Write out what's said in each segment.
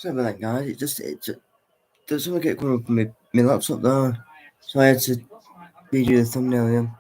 Sorry about that, guys. There's something get going on from my laptop there, so I had to redo the thumbnail again.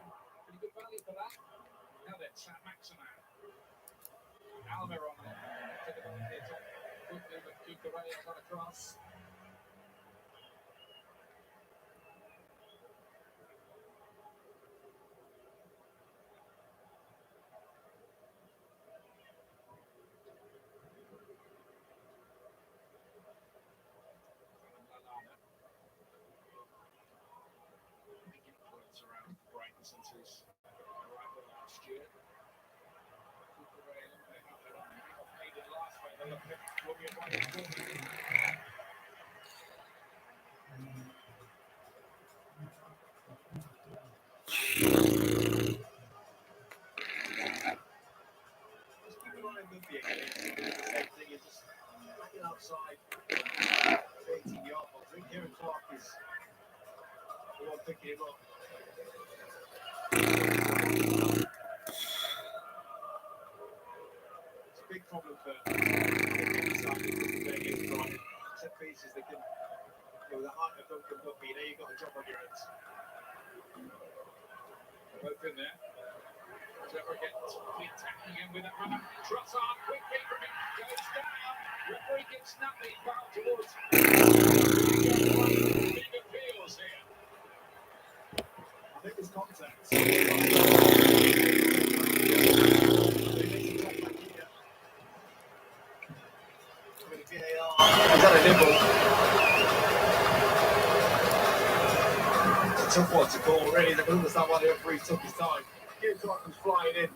Tough one to call, really. They can understand why the referee took his time. Kieran Clark comes flying in.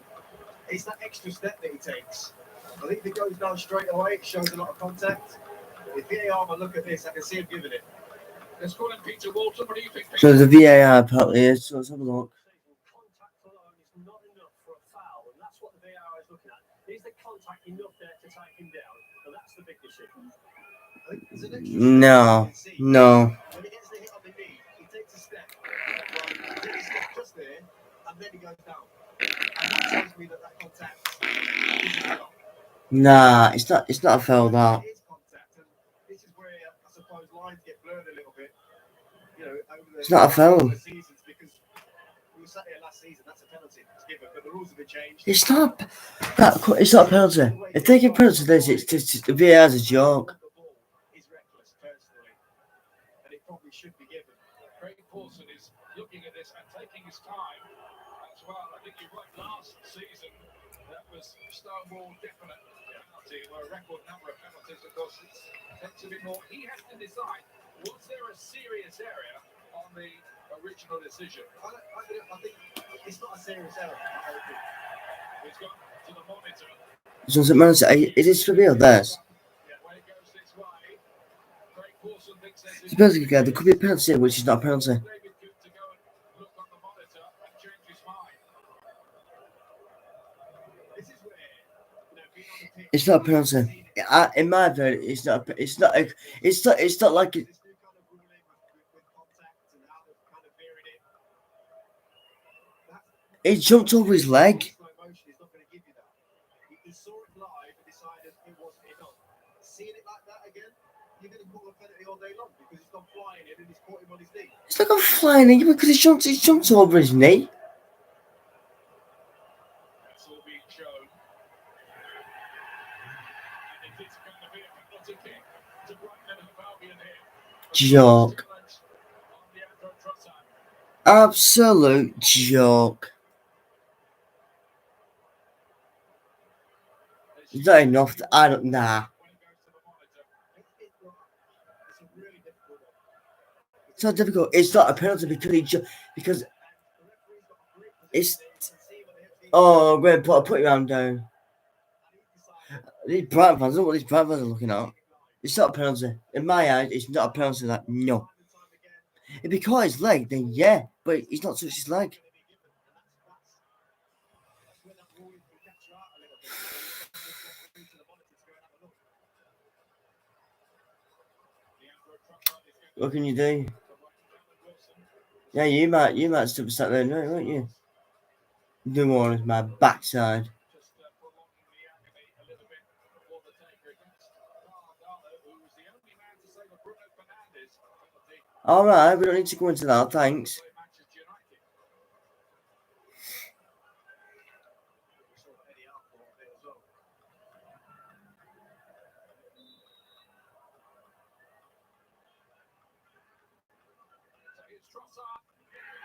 It's that extra step that he takes. I think if it goes down straight away, it shows a lot of contact. If VAR will look at this, I can see him giving it. Let's call him Peter Walton. What do you think, Peter? So the VAR apparently is. So let's have a look. Contact alone is not enough for a foul, and that's what the VAR is looking at. Is the contact enough there to take him down? And that's the big decision. No. When he gets the hit on the knee, he takes a step. Just there, and then he goes down. And that tells me that contact is not. Nah, it's not a foul, that. It is contact, and this is where I suppose lines get blurred a little bit. You know, over the It's not a foul. seasons, because we were sat here last season, that's a penalty it's given, but the rules have been changed. It's not a penalty. If they give penalty to this, it's just the VAR's a joke. Is reckless, personally, and it probably should be given. Craig Paulson is looking at this and taking his time as well. I think you're right. Last season, that was Stonewall definite penalty, where a record number of penalties, of course, it takes a bit more. He has to decide, was there a serious area on the original decision? I think it's not a serious error. He's gone to the monitor. So it matters? Is this for real? This. It's basically, there could be a penalty, which is not a penalty. It's not a penalty. In my view, it's not. It's not like it. He jumped over his leg. He saw it live and decided it wasn't enough. Seeing it like that again, you're going to call a penalty all day long because he's gone flying in and he's caught him on his knee. It's not gone flying in because he jumped over his knee. That's all being shown. And it is going to be a penalty kick to Brighton and Albion here. Joke. Absolute joke. Is that enough? I don't. Nah. It's not difficult. It's not a penalty because it's. Oh, I'm going to put your arm down. These Brighton fans, I don't know what these Brighton fans are looking at. It's not a penalty. In my eyes, it's not a penalty. That no. If he caught his leg, then yeah, but he's not touched his leg. What can you do? Yeah, you might still be sat there, no, won't you? Do more on my backside. All right, we don't need to go into that. Thanks. Manchester United. We saw Eddie Alford a bit as well. So here's Trossard.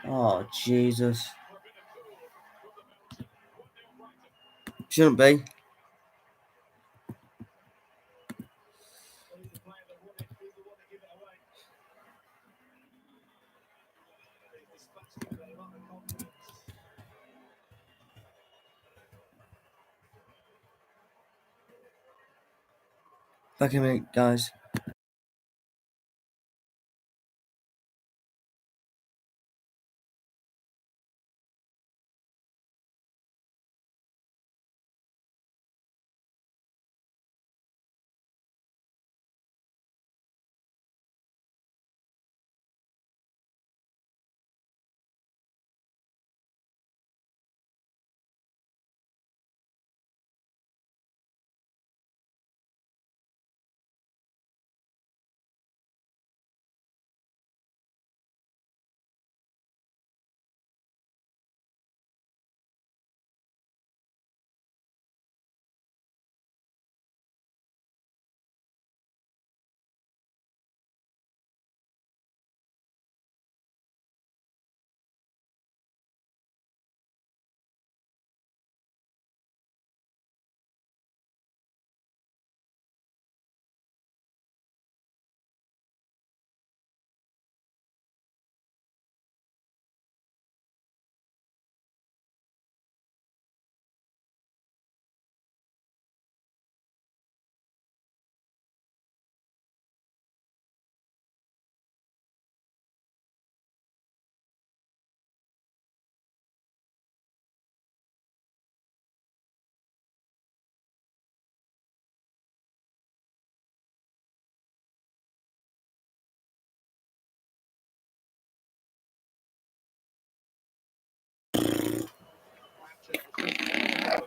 Oh, Jesus. For a bit of cool from the Belgian. 1-0 Brighton. Shouldn't be. Well, he's the player that won it. He's the one that gave it away. He's dispatched it with a lot of confidence. Back in a minute, guys.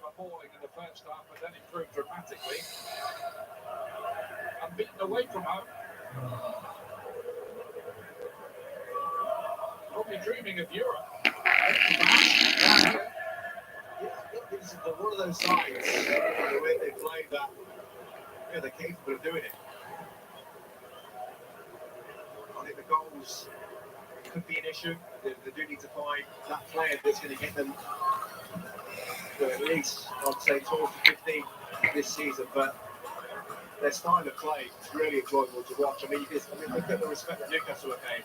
Appalling in the first half, but then improved dramatically. And beaten away from home. Probably dreaming of Europe. Yeah, this is one of those sides, the way they play that, yeah, they're capable of doing it. I think the goals could be an issue. They do need to find that player that's going to get them to at least, I'd say, 12 to 15 this season. But their style of play is really enjoyable to watch. I mean, look at the respect that Newcastle are paying.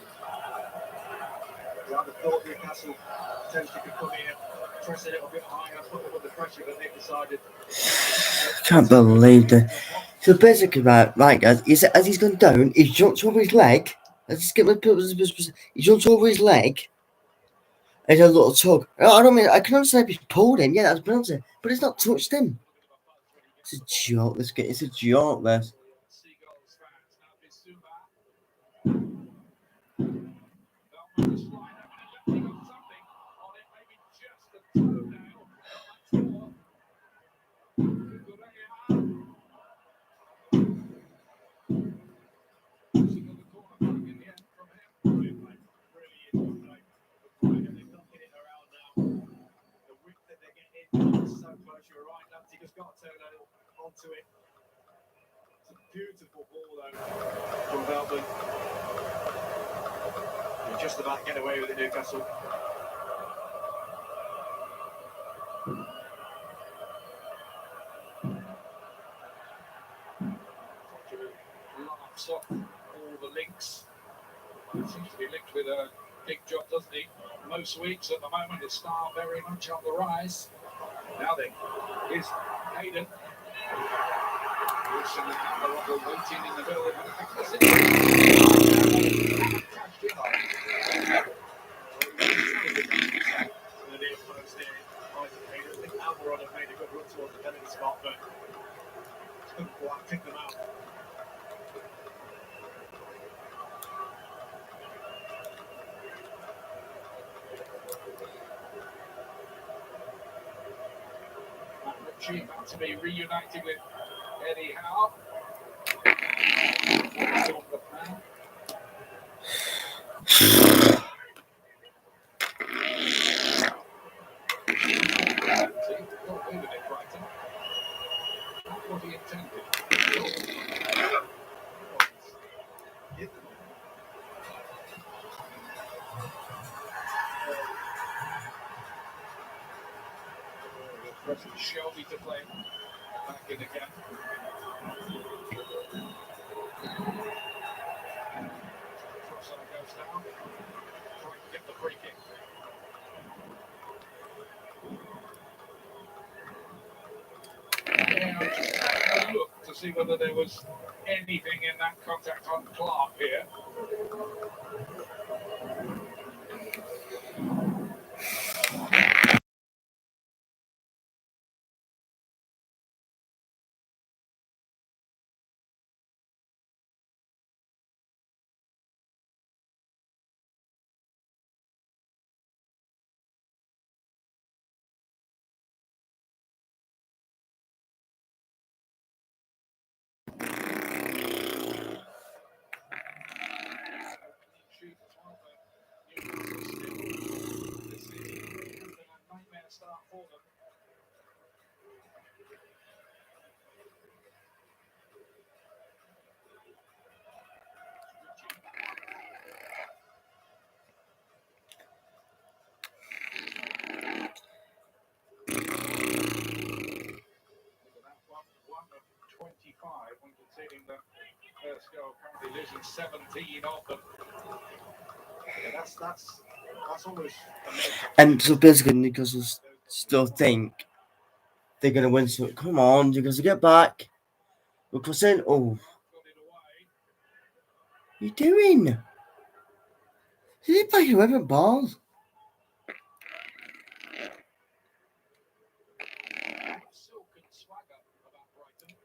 You would have thought Newcastle potentially could come here, press a little bit higher, put them under pressure, but they've decided. Can't believe that. So basically, right, guys, as he's gone down, he jumped over his leg. Let's just get my he jumped over his leg. And a little tug. I don't mean, I can understand if he's pulled him. Yeah, that's brilliant. But it's not touched him. It's a joke. It's a joke, this. So close, you're right, Nancy just got to turn onto it. It's a beautiful ball though from Belgium. You're just about to get away with it, Newcastle. Laughs off all the links. He seems to be linked with a big job, doesn't he? Most weeks at the moment, the star very much on the rise. Now then, here's Hayden. Wilson and Hammer waiting in the middle of the I think Almiron have made a good run towards the penalty spot, but couldn't quite pick them out. Ritchie about to be reunited with Eddie Howe. Not moving it, Brighton. Not what he intended. Pressing Shelby to play back in again. Trossard goes down, trying to get the free kick. Yeah, I'm just having a look to see whether there was anything in that contact on Clark here. Shoot as well for Newcastle still. This is a nightmare start for them. One of 25 when conceding the first goal, currently losing 17 of them. Yeah, that's almost amazing. And so basically, Newcastle still think they're going to win. So come on, Newcastle, get back. We're crossing. Oh, Got it away. what are you doing? Did he play whoever ball? Silken swagger about Brighton.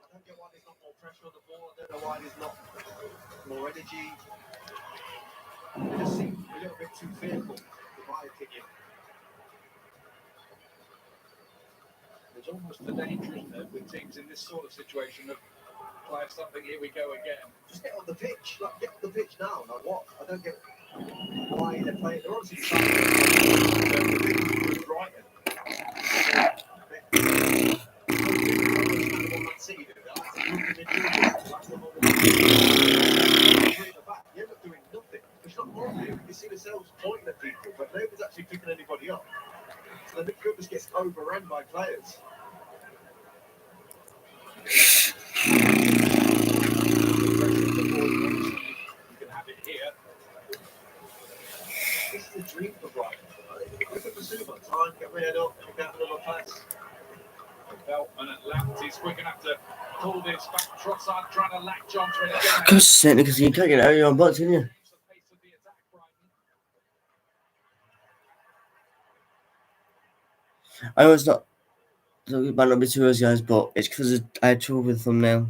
I don't get why there's not more pressure on the ball. I don't know why there's not more energy. They just seem a little bit too fearful, in my opinion. There's almost the danger, isn't there, with teams in this sort of situation of players something, here we go again. Just get on the pitch. Like, get on the pitch now. Like, what? I don't get why they're playing. They're obviously trying to Brighton. You're not doing nothing. It's not obvious. You see themselves pointing at people, but nobody's actually picking anybody up. So the midfield just gets overrun by players. You can have it here. This is a dream for Brighton. Look at the super time, get my head up, and get another pass. Beltman at left, he's quick enough to pull this back. Trossard trying to latch onto it again. Because sitting because you can't get out of your own box, can you? Change the pace of the attack, Brighton. I know it's not. It might not be too early, guys, but it's because I had trouble with the thumbnail.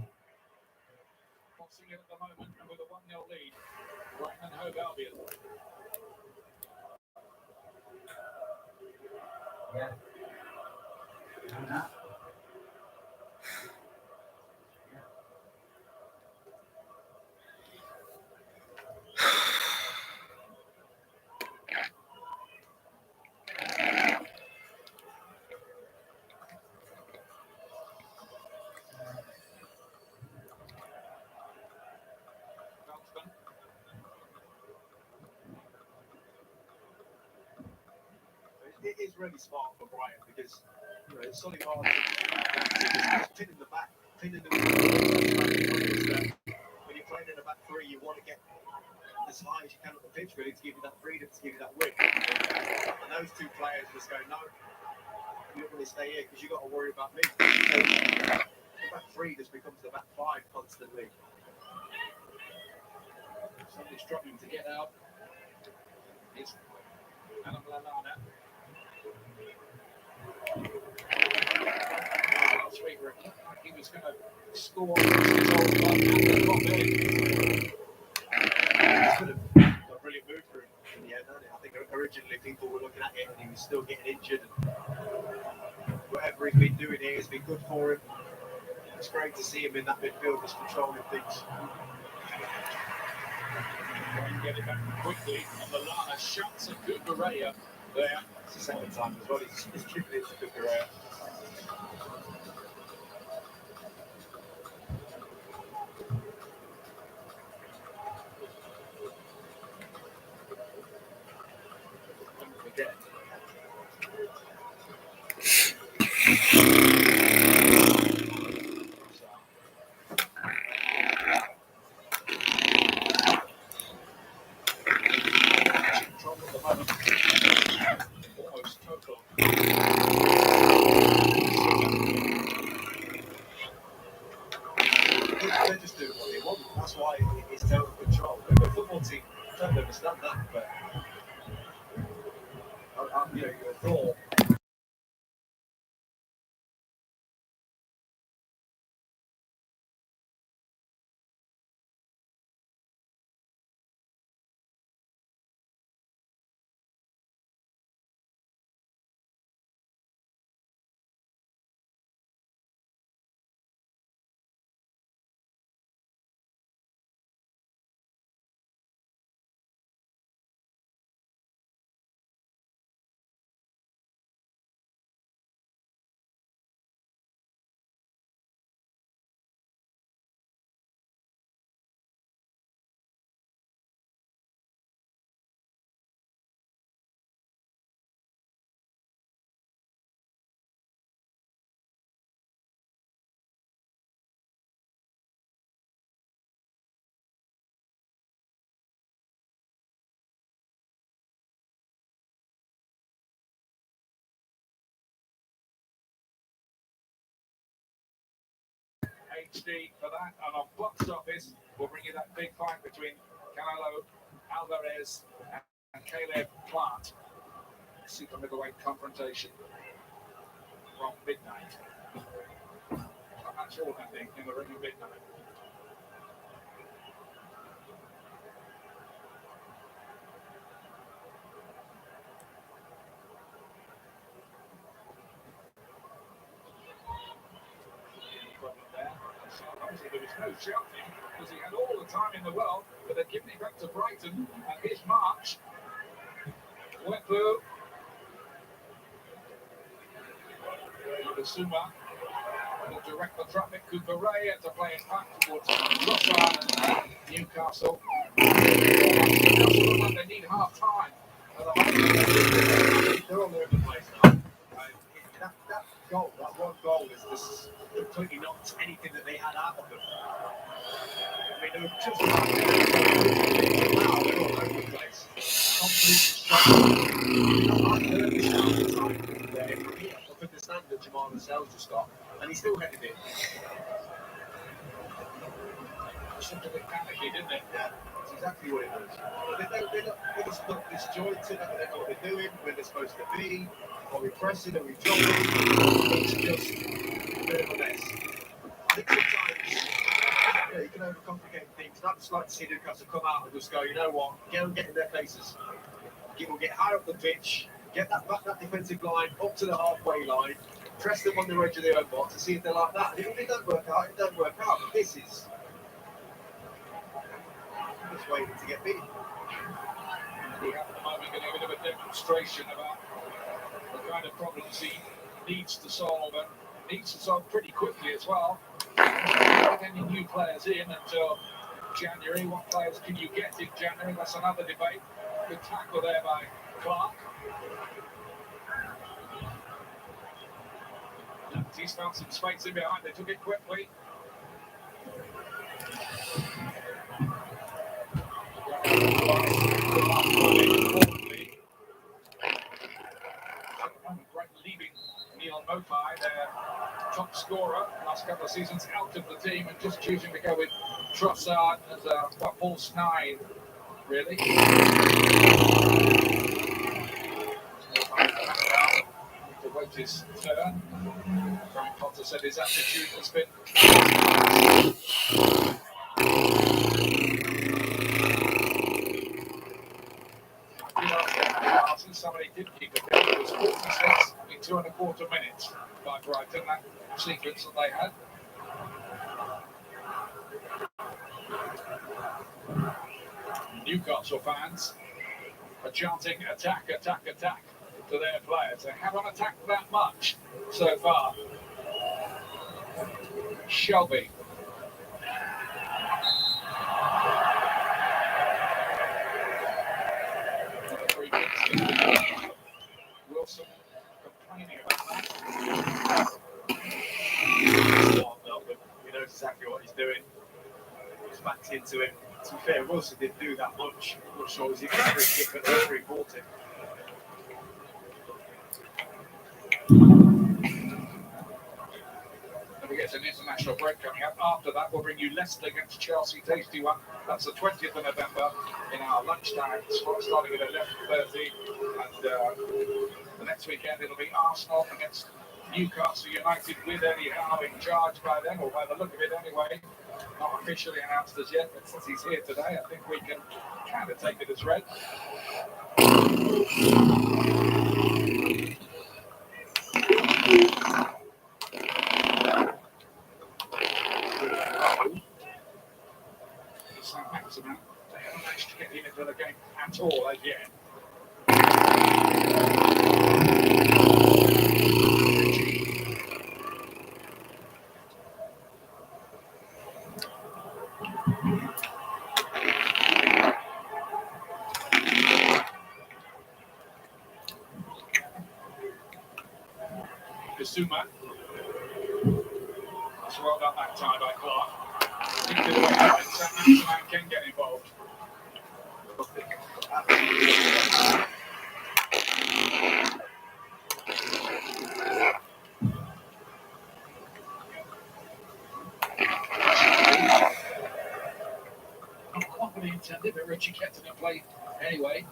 Crossing it at the moment with a 1-0 lead. Brighton and Hove Albion. Beltman. It is really smart for Brighton because it's something hard to pin in the back, pin in the when you're playing in the back three, you want to get as high as you can on the pitch, really, to give you that freedom, to give you that width. And those two players just go, no, you don't want to stay here because you've got to worry about me. So the back three just becomes the back five constantly. Somebody struggling to get out. It's Adam Lallana. Last week, it looked like he was going to score his old club and drop in. It's been a brilliant move for him in the end, hasn't it? I think originally people were looking at it and he was still getting injured. And whatever he's been doing here has been good for him. It's great to see him in that midfield, just controlling things. Get it back quickly, and the Lana shots at Kukurea there. It's the second time as well. He's giving it to Kukurea. Don't forget. Control at the moment. Almost total. They're just doing what they want. That's why it's total control. The football team don't understand that, but you know, you thought. HD for that, and on box office, we'll bring you that big fight between Canelo Alvarez and Caleb Plant. Super middleweight confrontation from midnight. That's all, I think, in the ring of midnight. There was no shouting because he had all the time in the world, but they've given it back to Brighton, and his march went through. Suma will direct the traffic. Kukurea to play it back towards Trossard and Newcastle. They need half time. They're all over the place now. That goal, that one goal, is just completely knocked anything that they had out of them. I mean, they were just now they're all over the place. Completely struggling. I've heard this half the time there from here, up in the stand that Jamal Lascelles just got, and he still headed it. Just looked a bit panicky, didn't it? Yeah, that's exactly what it was. They just look disjointed, they don't know what they're doing, where they're supposed to be. Are we pressing? Are we dropping? It's just a bit of a mess. I think sometimes you can overcomplicate things. I'd just like to see Newcastle come out and just go, you know what, go and get in their faces. We'll get higher up the pitch, get that defensive line up to the halfway line, press them on the edge of their own box and see if they're like that. And if it don't work out, it don't work out. But this is just waiting to get beaten. We have at the moment getting a bit of a demonstration about the kind of problems he needs to solve, and needs to solve pretty quickly as well. Not any new players in until January. What players can you get in January? That's another debate. Good tackle there by Clark. He's found some space in behind. They took it quickly. Brighton leaving Neil Mopai, their top scorer last couple of seasons, out of the team, and just choosing to go with Trossard as a false nine, really. To wait his turn. Frank Potter said his attitude has been. Somebody did keep it. It was 46 in 2.25 minutes by Brighton, that sequence that they had. Newcastle fans are chanting attack, attack, attack to their players. They haven't attacked that much so far. Shelby. Wilson complaining about that. He knows exactly what he's doing. He's backed into him. To be fair, Wilson didn't do that much. I'm not sure it was even a free kick, but the referee bought it. And we get an international break coming up. After that, we'll bring you Leicester against Chelsea. Tasty one. That's the 20th of November in our lunchtime slot, starting at 11:30. And the next weekend, it'll be Arsenal against Newcastle United with Eddie Howe in charge by then, or by the look of it anyway. Not officially announced as yet, but since he's here today, I think we can kind of take it as read. St. Maximin, they haven't managed to get him into the game at all as yet. Bissouma. That's well done that time by Clark. St. Maximin can get involved. Not quite what he intended, but Richie kept it in play anyway.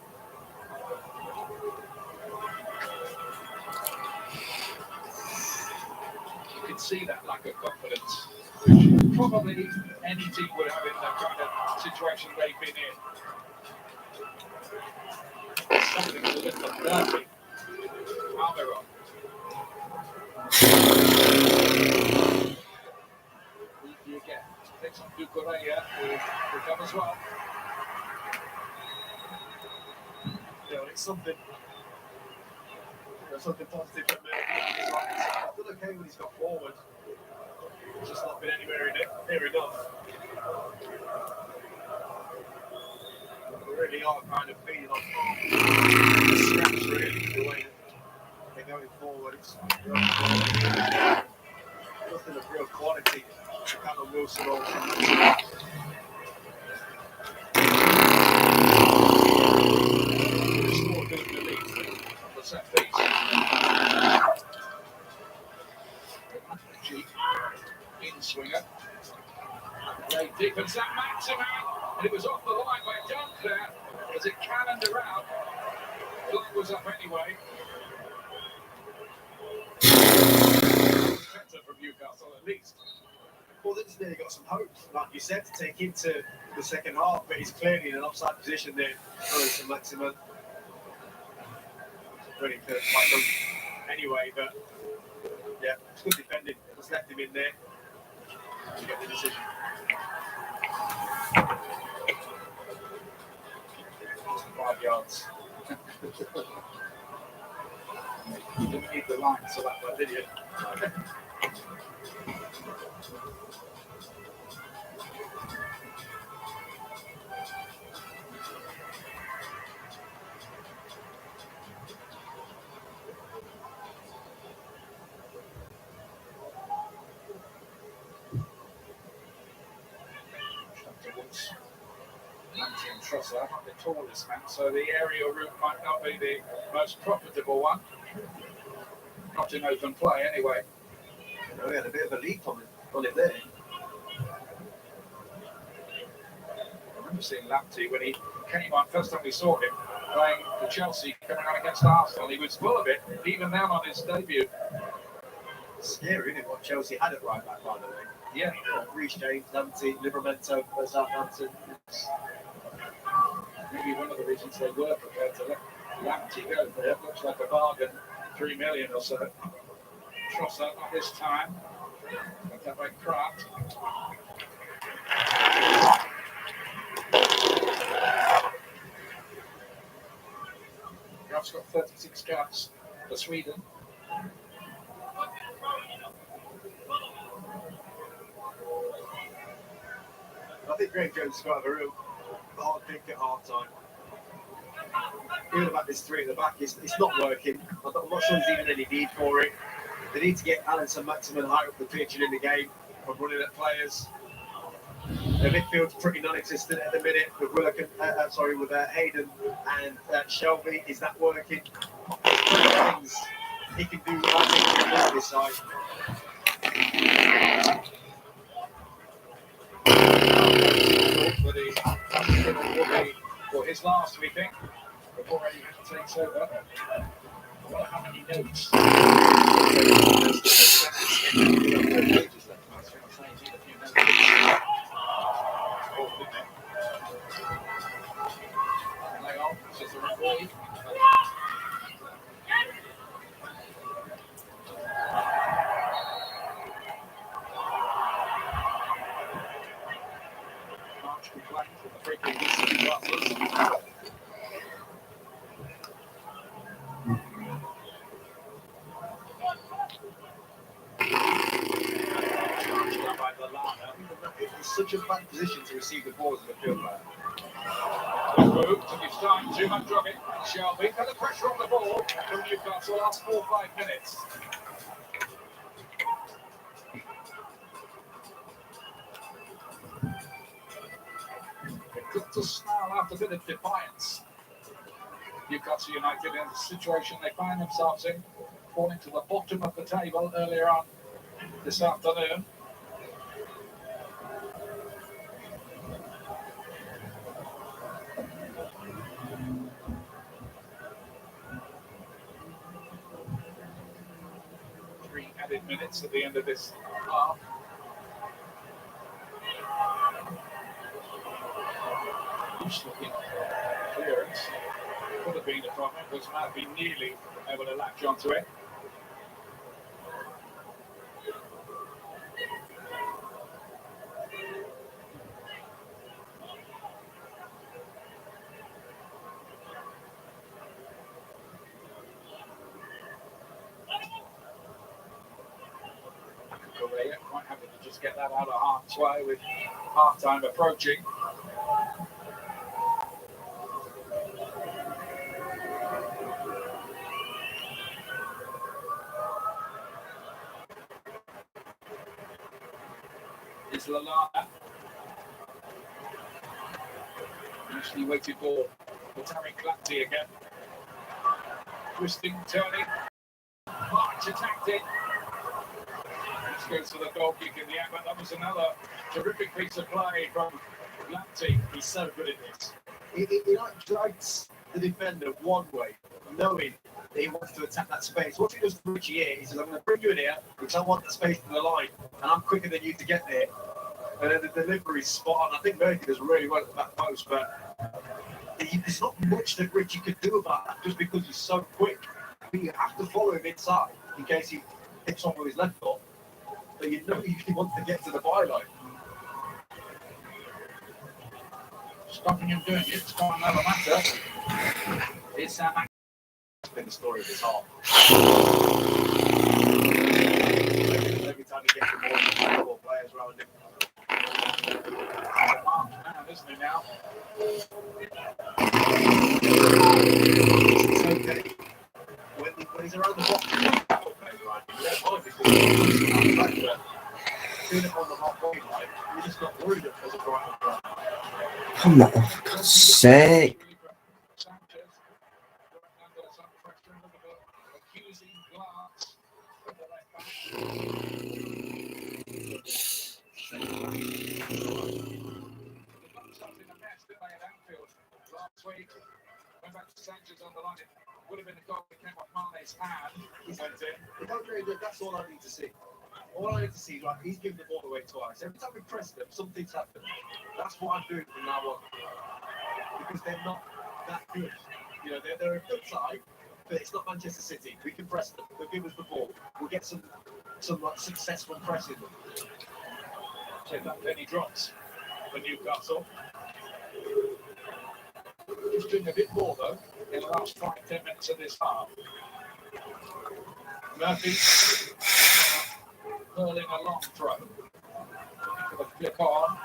You can see that lack of confidence, which probably any team would have in the kind of situation they've been in. Something a little dirty. Almiron. You get picks on Ducouré, who recovers well. You know, it's something positive from me. I've done okay when he's got forward. It's just not been anywhere near enough. We really are kind of feeding on the scraps, really, the way they're going forward. It's nothing of real quality to kind of Wilson or Scored good in the lead on the set piece. In swinger. Played deep and St. Maximin. And it was off the line by Dunk there as it cannoned around. Clock was up anyway. Better from Newcastle at least. well, this nearly got some hopes, like you said, to take into the second half, but he's clearly in an offside position there. St. Maximin. Really could have quite done anyway, but yeah, it's good defending. Just left him in there to get the decision. 5 yards. You didn't need the line to that one, did you? Trusser, not the tallest man, so the aerial route might not be the most profitable one. Not in open play, anyway. You know, he had a bit of a leap on it there. I remember seeing Lamptey when he came on, first time we saw him playing for Chelsea, coming on against Arsenal. He was full of it, even then on his debut. Scary, isn't it, what Chelsea had at right back, by the way? Yeah. Reece James, Lamptey, Livramento for Southampton. Maybe one of the reasons they were prepared to let Lamptey go. But it looks like a bargain, 3 million or so. Trosser not this time. Got that by Kraft. got 36 caps for Sweden. I think Graham Jones has got a real hard think at half time. Even about this three at the back, it's not working. I'm not sure there's even any need for it. They need to get Alisson Maximin high up the pitch and in the game from running at players. The midfield's pretty non-existent at the minute with with Hayden and Shelby. Is that working? Things he can do on this side. For his last sweeping before he takes over. How many notes? March complaint from the free kick. It's such a bad position to receive the ball as a midfield player. Took his time, too much jogging. Shelby had the pressure on the ball from Newcastle last 4 or 5 minutes. It took to snarl out a bit of defiance. Newcastle United in the situation they find themselves in, falling to the bottom of the table earlier on this afternoon. Added minutes at the end of this half. Loose looking clearance. Could have been a problem because might have been nearly able to latch onto it. Quite happy to just get that out of harm's way with half time approaching. It's Lallana. Actually waited for Tarek Clapty again. Twisting, turning. March attacked it. Goes for the goal kick in the air, but that was another terrific piece of play from Lamptey. He's so good at this. He drags the defender one way, knowing that he wants to attack that space. What he does to Richie here, he says, I'm going to bring you in here because I want the space to the line, and I'm quicker than you to get there. And then the delivery's spot on. I think Murphy does really well at the back post, but there's not much that Richie could do about that just because he's so quick. But you have to follow him inside in case he hits on with his left foot. But you know he wants to get to the byline. Stopping him doing it's quite another matter. It's been the story of this half. Every time he gets the ball, four players around him. Man, isn't he now? It's okay. When he's around the box, you're just not worried as a Brighton. Come on, for God's sake. Went back to Sanchez on the line. It would have been a goal that came off Mane's hand. He went in. That's all I need to see. All I need to see is like he's given the ball away twice. Every time we press them, something's happened. That's what I'm doing from now on. Because they're not that good. You know, they're a good side, but it's not Manchester City. We can press them. They'll give us the ball. We'll get some like, success from pressing them. So that penny drops for Newcastle. Just doing a bit more though in the last 5-10 minutes of this half. Murphy hurling a long throw. Looking for the flick on.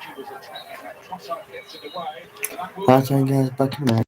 She was attacking that cross-up, gets it away. And that will Right, guys, back in a minute.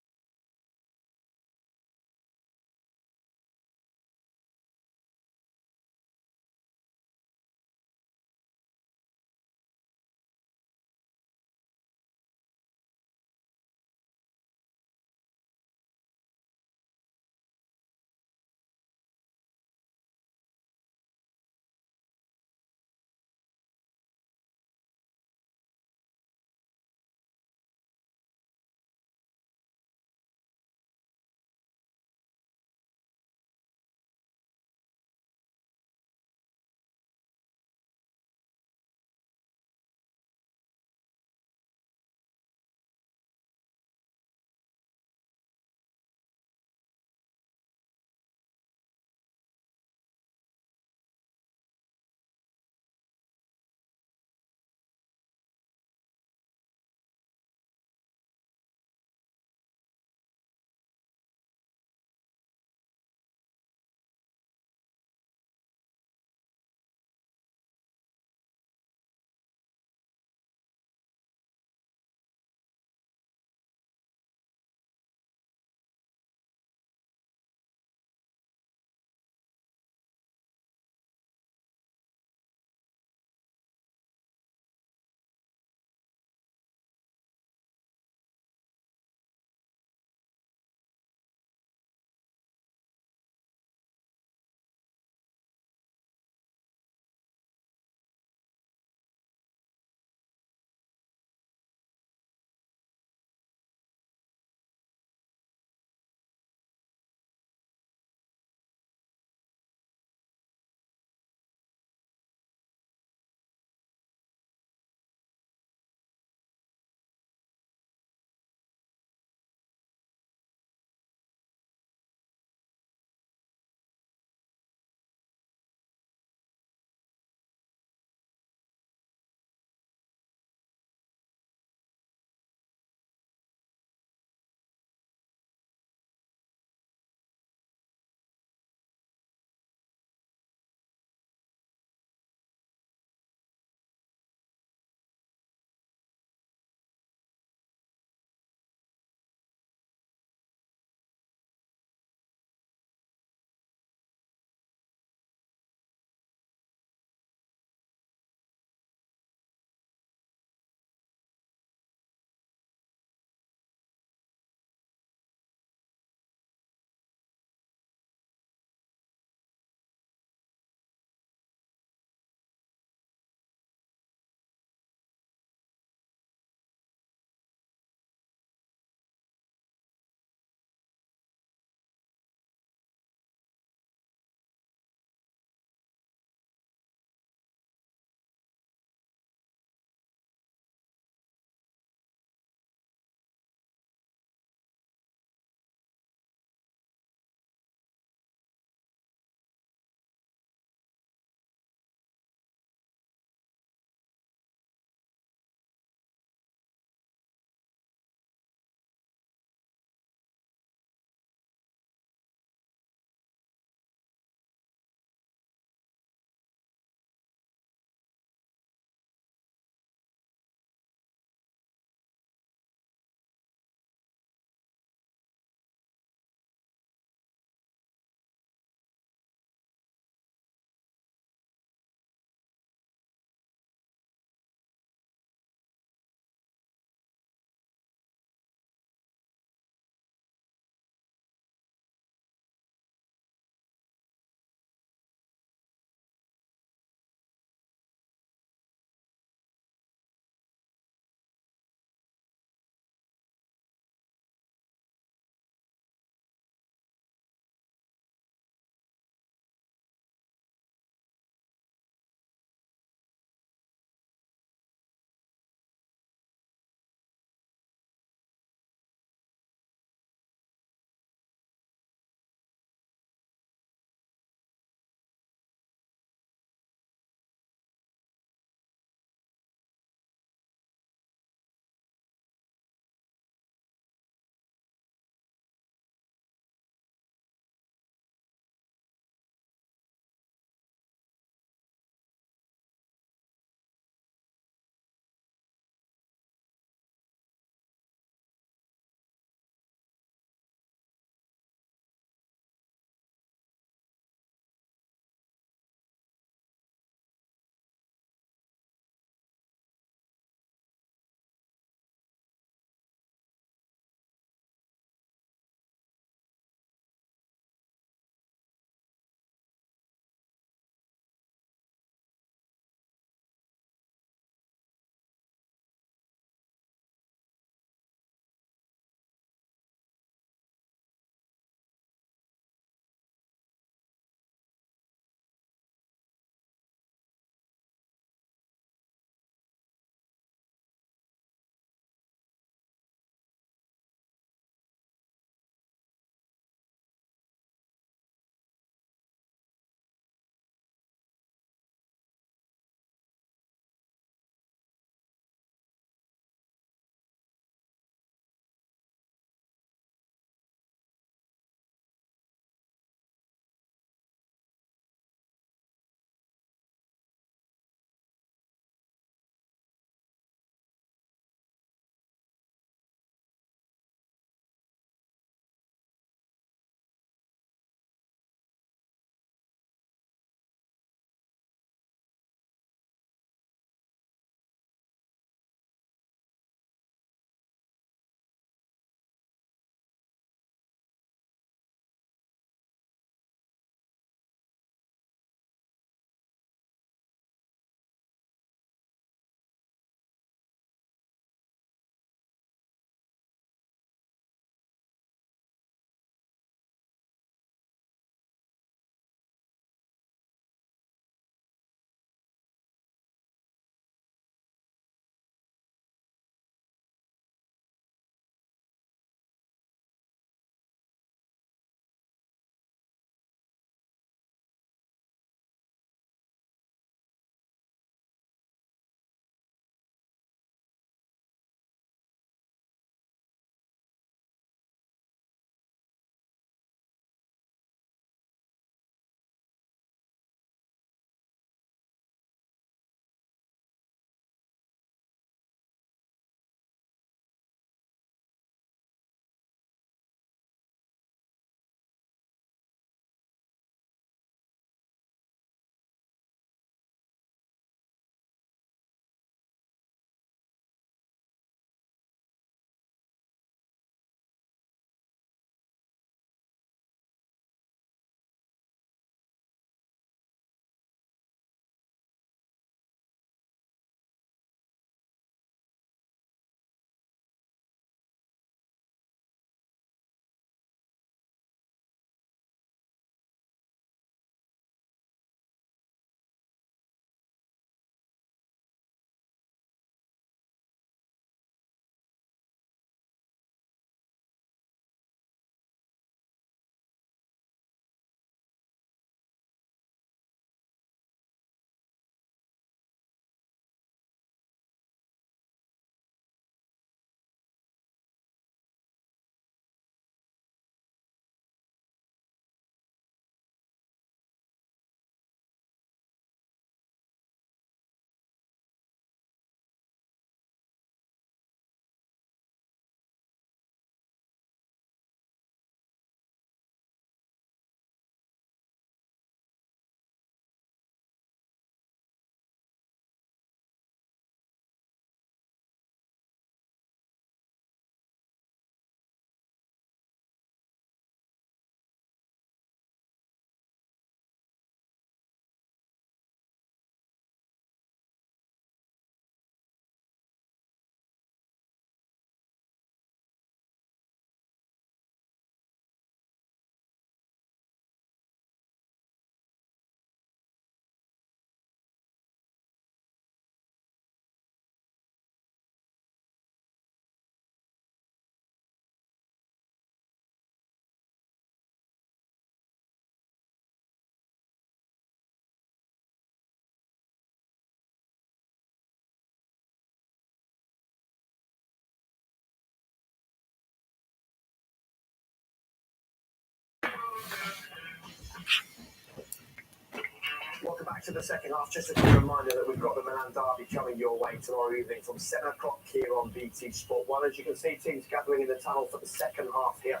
back to the second half. Just a quick reminder that we've got the Milan derby coming your way tomorrow evening from 7 o'clock here on BT Sport 1. As you can see, teams gathering in the tunnel for the second half here.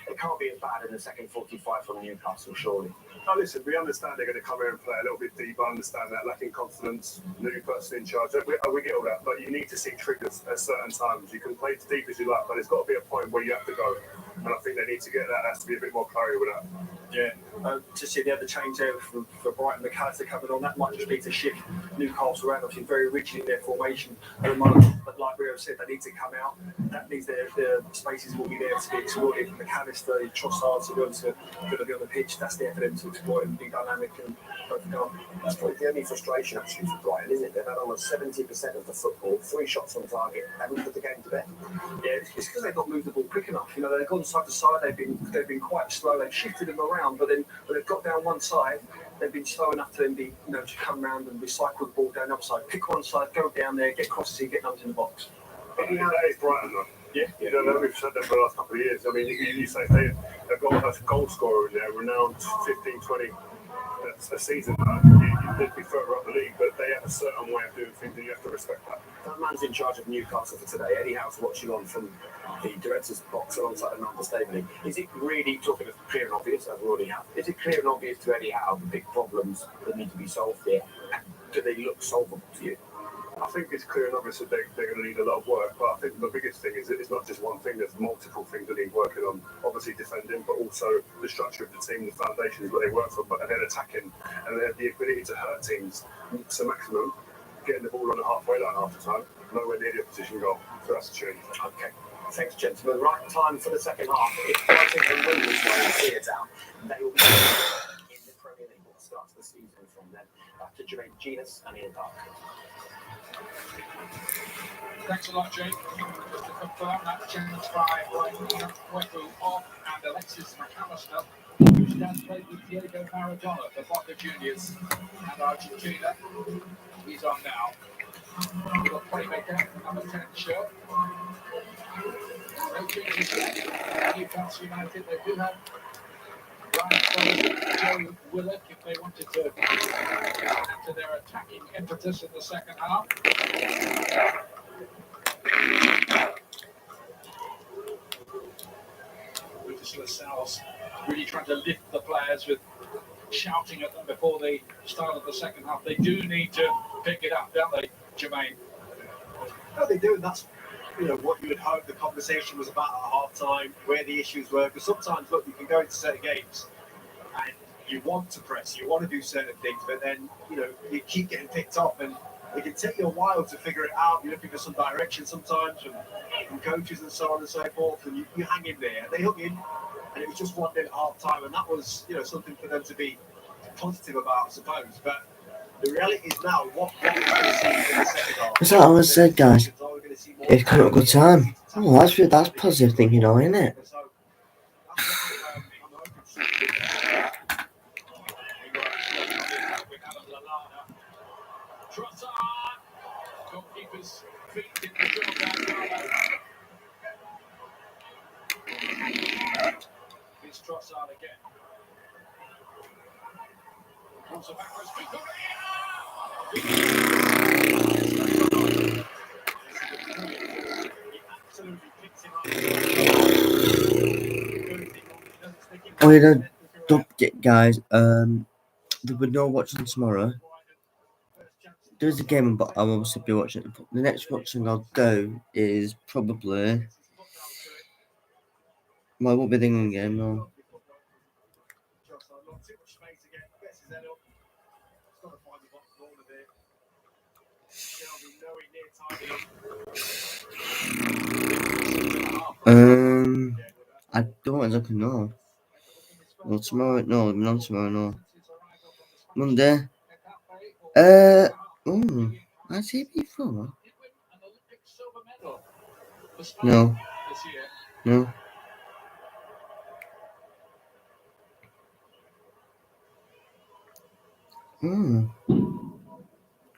It can't be as bad in the second 45 from Newcastle, surely. No, listen, we understand they're going to come here and play a little bit deep. I understand that, lacking confidence, new person in charge. We get all that, but you need to see triggers at certain times. You can play as deep as you like, but there's got to be a point where you have to go. And I think they need to get that. There has to be a bit more clarity with that. Yeah, to see the other change there for Brighton, McAllister coming on, that might just need to shift Newcastle around. Obviously, very rigid in their formation at the moment, but like Rio said, they need to come out. That means their spaces will be there to be exploited. McAllister, Trossard to be able to be on the pitch. That's there for them to exploit and be dynamic and both go. That's probably the only frustration actually for Brighton, isn't it? They've had almost 70% of the football, 3 shots on target, haven't put the game to bed. Yeah, it's because they've not moved the ball quick enough. You know, they've gone side to side. They've been quite slow. They've shifted them around, but then when they've got down one side, they've been slow enough to then be, to come round and recycle the ball down the other side. Pick one side, go down there, get crosses in, get numbers in the box. But that is Brighton, though. Yeah. You know, we've said that for the last couple of years. I mean, you say they've got a goal scorer in there, renowned 15, 20 a season. They'd be further up the league, but they have a certain way of doing things, and you have to respect that. That man's in charge of Newcastle for today. Eddie Howe's watching on from the director's box alongside Amanda Staveley. Is it really, talking of clear and obvious, as we already have, is it clear and obvious to Eddie Howe the big problems that need to be solved here? Do they look solvable to you? I think it's clear and obvious that they're going to need a lot of work, but I think the biggest thing is that it's not just one thing, there's multiple things that need working on. Obviously defending, but also the structure of the team, the foundation is what they work for, but then attacking, and they have the ability to hurt teams to maximum, getting the ball on the halfway line half the time, nowhere near the opposition goal, so that's a change. Okay, thanks gentlemen. Right, time for the second half. If Brighton can win this one and clear down, they will be in the Premier League at the start of the season from then. Back to Jermaine Genus and Ian Dark. Thanks a lot, Jake. Just to confirm that changed by Wetu off and Alexis McAllister, who has played with Diego Maradona for Boca Juniors and Argentina. He's on now. We've got playmaker, number 10 shirt. No changes yet. Newcastle United, they do have Ryan Close, Joe Willock, if they wanted to add to their attacking impetus in the second half. Lucas Lascelles really trying to lift the players with shouting at them before the start of the second half. They do need to pick it up, don't they, Jermaine? No, they do, and that's what you would hope the conversation was about at half time, where the issues were. Because sometimes, look, you can go into certain games and you want to press, you want to do certain things, but then you keep getting picked up, and it can take you a while to figure it out. You're looking for some direction sometimes from coaches and so on and so forth, and you hang in there. They hook in, and it was just 1-0 at half time, and that was something for them to be positive about, I suppose. But the reality is now, what we're going to see in the second half. That's what I always said, guys. It's come at a good time. Oh, that's positive thinking, though, isn't it? It's Trossard again. Comes backwards. Oh, don't get, guys. There will no watching tomorrow. There's a game, but I'll obviously be watching it. The next watching I'll go is probably. Well, it won't be the England game, no. I don't exactly know. Well, tomorrow, no, not tomorrow, no. Monday. I see it before. No. No.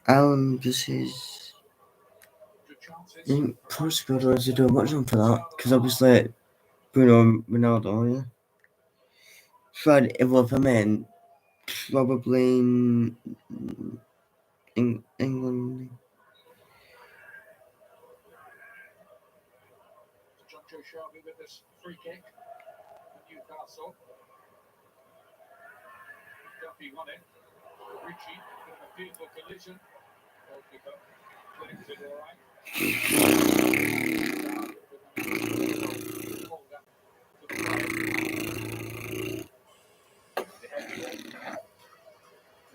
Alan, this is in Portugal. Or is he doing much on for that? Because obviously, Bruno Ronaldo, yeah. Friday, well, for men, Probably England. Jonjo Shelby with this free kick for Newcastle. Duffy won it. Ritchie, bit of a fearful collision. Goalkeeper clears it all right.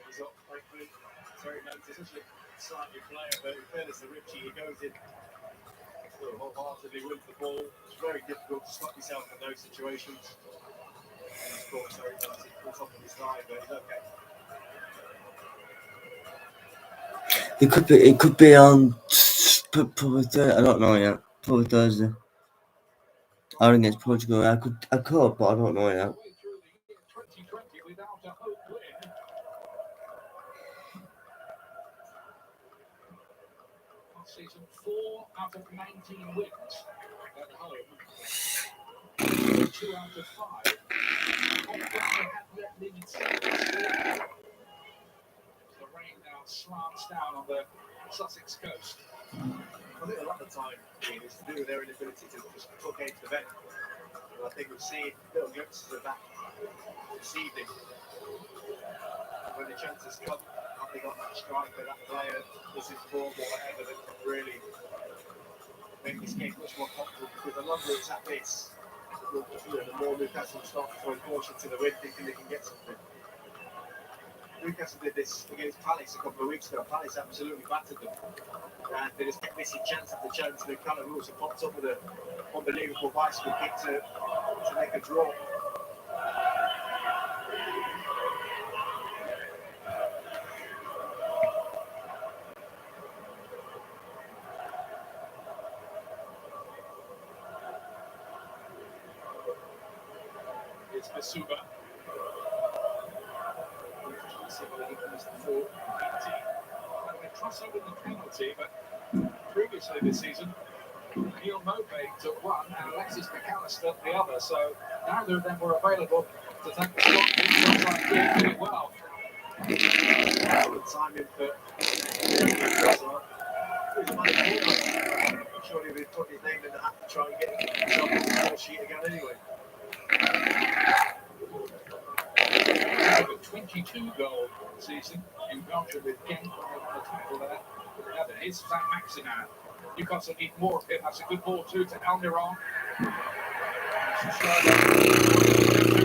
He's up, thankfully. It's very noticeably slightly player, but in fairness to Ritchie, he goes in wholeheartedly wins the ball. It's very difficult to stop yourself in those situations. And of course, very nice. He puts off on his line, but he's okay. It could be on probably Thursday. I don't know yet. Probably Thursday. Ireland against Portugal. I could, but I don't know yet. Way through the year 2020 without a home win. Last season, 4 out of 19 wins at home. 2 out of 5. Often they had let Leeds score. The rain now slants down on the Sussex coast. I think a lot of the time, Ian, is to do with their inability to just put games to bed. And I think we've seen little glimpses of that this evening. When the chances come, have they got that striker, that player, this is form or whatever that can really make this game much more comfortable? Because the longer it's at this, the more Newcastle start to throw caution to the wind, thinking they can get something. Newcastle did this against Palace a couple of weeks ago. Palace absolutely battered them. And they just kept missing chance after chance. And Callum Wilson popped up with an unbelievable bicycle kick to make a draw. It's Masuba. Crossover the penalty, but previously this season, Neil Mopay took one and Alexis McAllister the other, so neither of them were available to take the shot. Did really well. Good timing for surely they'd put his name in the hat to try and get himself on the score sheet again anyway. A 22-goal season in Belgium with Genk on the title there. The other is Van Maximan. Newcastle need more of him. That's a good ball too to Almiron. Too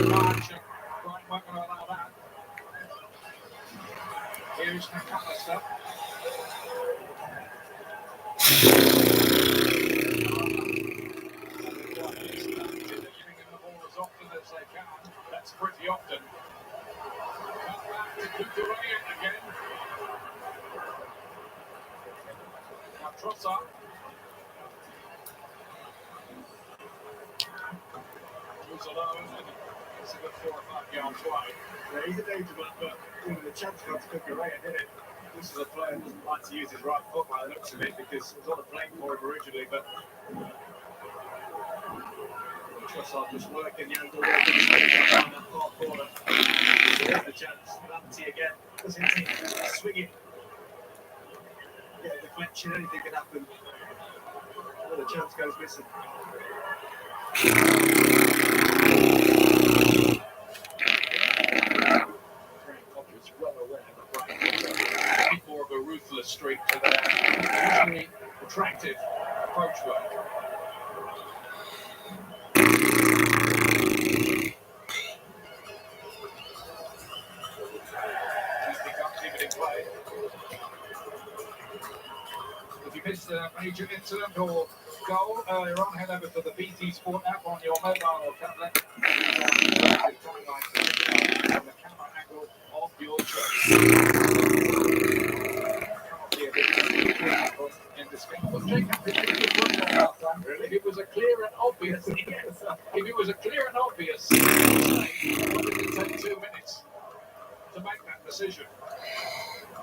much. Brighton weren't going to allow that. Here's McAllister. Giving him the ball as often as they can. That's pretty often. Cut back to Kukureya again. Now Trossard. Who's alone, and it's a good 4 or 5 yards wide. Yeah, he's a danger man, but when the chance got to Kukureya, did it? This is a player who doesn't like to use his right foot by the looks of it because it was on the plane for him originally, but Trossard just working the angle there down that far corner. So there's the chance. Lamptey again. Doesn't he? Swinging. Yeah, deflection, anything can happen. Well, the chance goes missing. Is well aware that Brighton more of a ruthless streak to their usually attractive approach work. He's become even in play. If you missed a major incident or goal earlier on, head over to the BT Sport app on your mobile or tablet. From the camera angle of your choice. In this game, but if it was a clear and obvious, if it was a clear and obvious, why did it take 2 minutes to make that decision?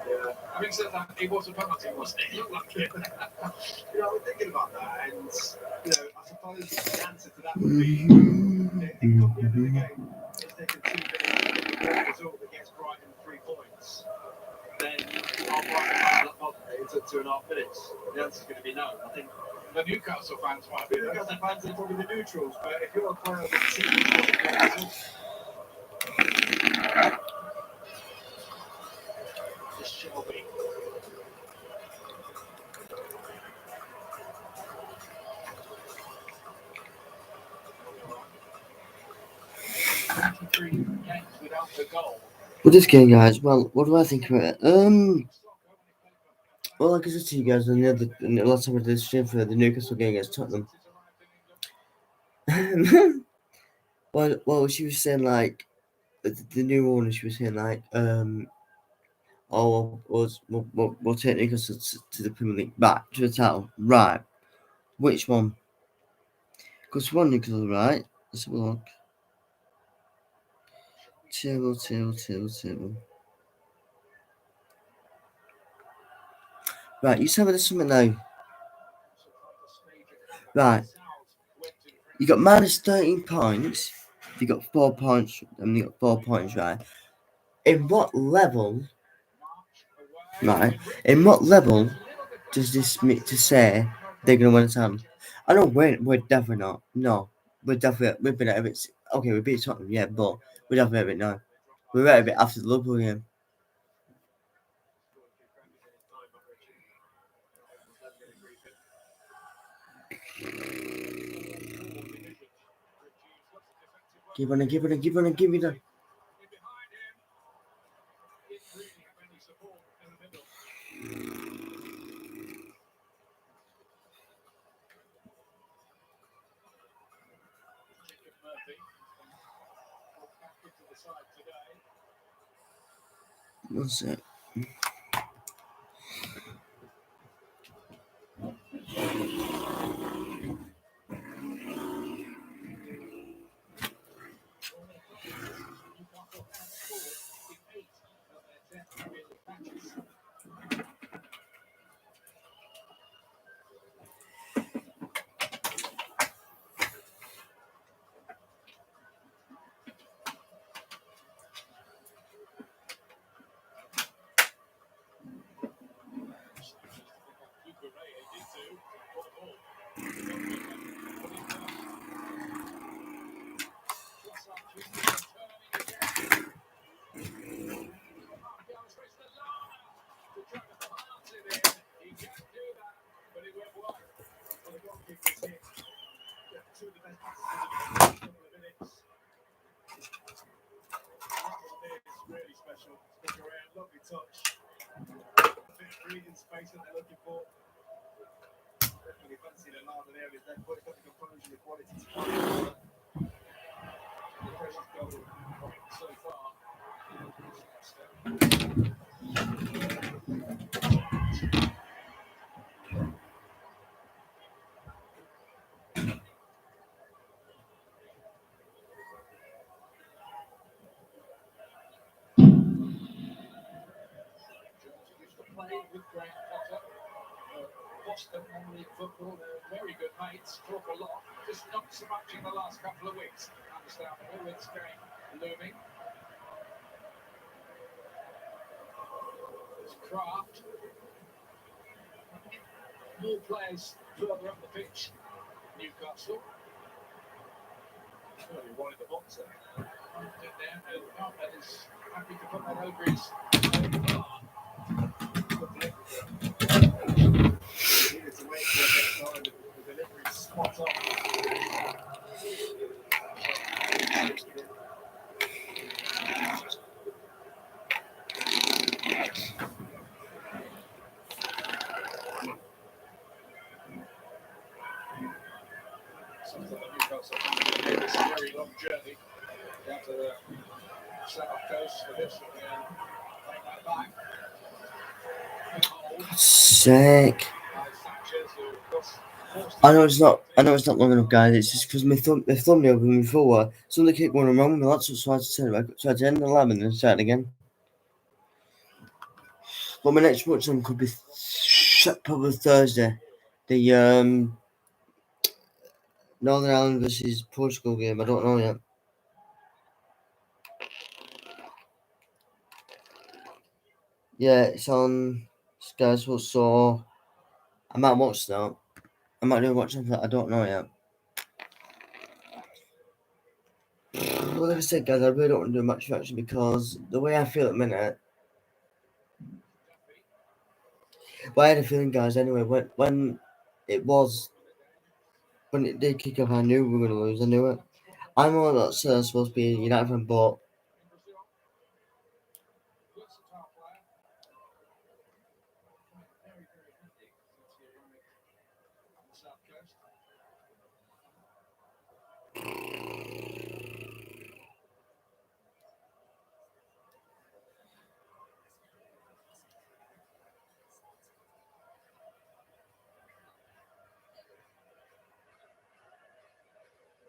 Yeah. Having said that, it was a penalty, wasn't it? It looked like it. You know, I was thinking about that, and you know, I suppose the answer to that would be it could be the end of the game. It's taken 2 minutes to get the result against Brighton then are Brighton not it took 2.5 minutes? The answer's going to be no. I think The Newcastle fans might be the there. Newcastle fans are probably the neutrals, but if you're a player of the team, it doesn't matter at all. This Shelby. Games without the goal. With this game, guys, well, what do I think about it? Well, like I said to you guys in the last time I did this stream for the Newcastle game against Tottenham. well, she was saying like the new owner. She was saying like oh, we'll take Newcastle to the Premier League back to the title, right? Which one? Because one Newcastle, right? Let's have a look. Table. Right, you tell me this something now. Right, you got minus 13 points. You got 4 points, and you got 4 points, right? In what level? Right, in what level does this mean to say they're gonna win the title? I know we're definitely not. No, we've been out of it. Okay, we beat Tottenham, yeah, but we're definitely out of it now. We're out of it after the Liverpool game. Give me that. What's it? Really special. Stick around, lovely touch. Breathing space that they're looking for. Definitely fancy the Lana there with that foot, got the composure, the quality to play. The pressure's goal so far. With Graham Potter, Boston non-league football, they're very good mates, talk a lot, just not so much in the last couple of weeks. Understandable with Spain looming. There's Kraft. More players further up the pitch. Newcastle. Well, he wanted the box there. In there, and Ahmed is happy to put that over his bar. Needed to wait for the next time, the delivery spot on. Something that Newcastle have this very long journey down to the south coast for this, and take that back. Sick. I know it's not long enough, guys. It's just because my thumbnail moving forward. Something kept going wrong with my laptop, so I had to turn it back. So I had to end the lab and then start again. But my next watch on could be probably Thursday. The Northern Ireland versus Portugal game. I don't know yet. Yeah, it's on Sky Sports, so I might watch that. I might do watch something that I don't know yet. Well, like I said, guys, I really don't want to do much reaction because the way I feel at the minute. But I had a feeling, guys, anyway, when it did kick off, I knew we were going to lose. I knew it. I know that's supposed to be a United fan, but Versatile player. Very, very handy since he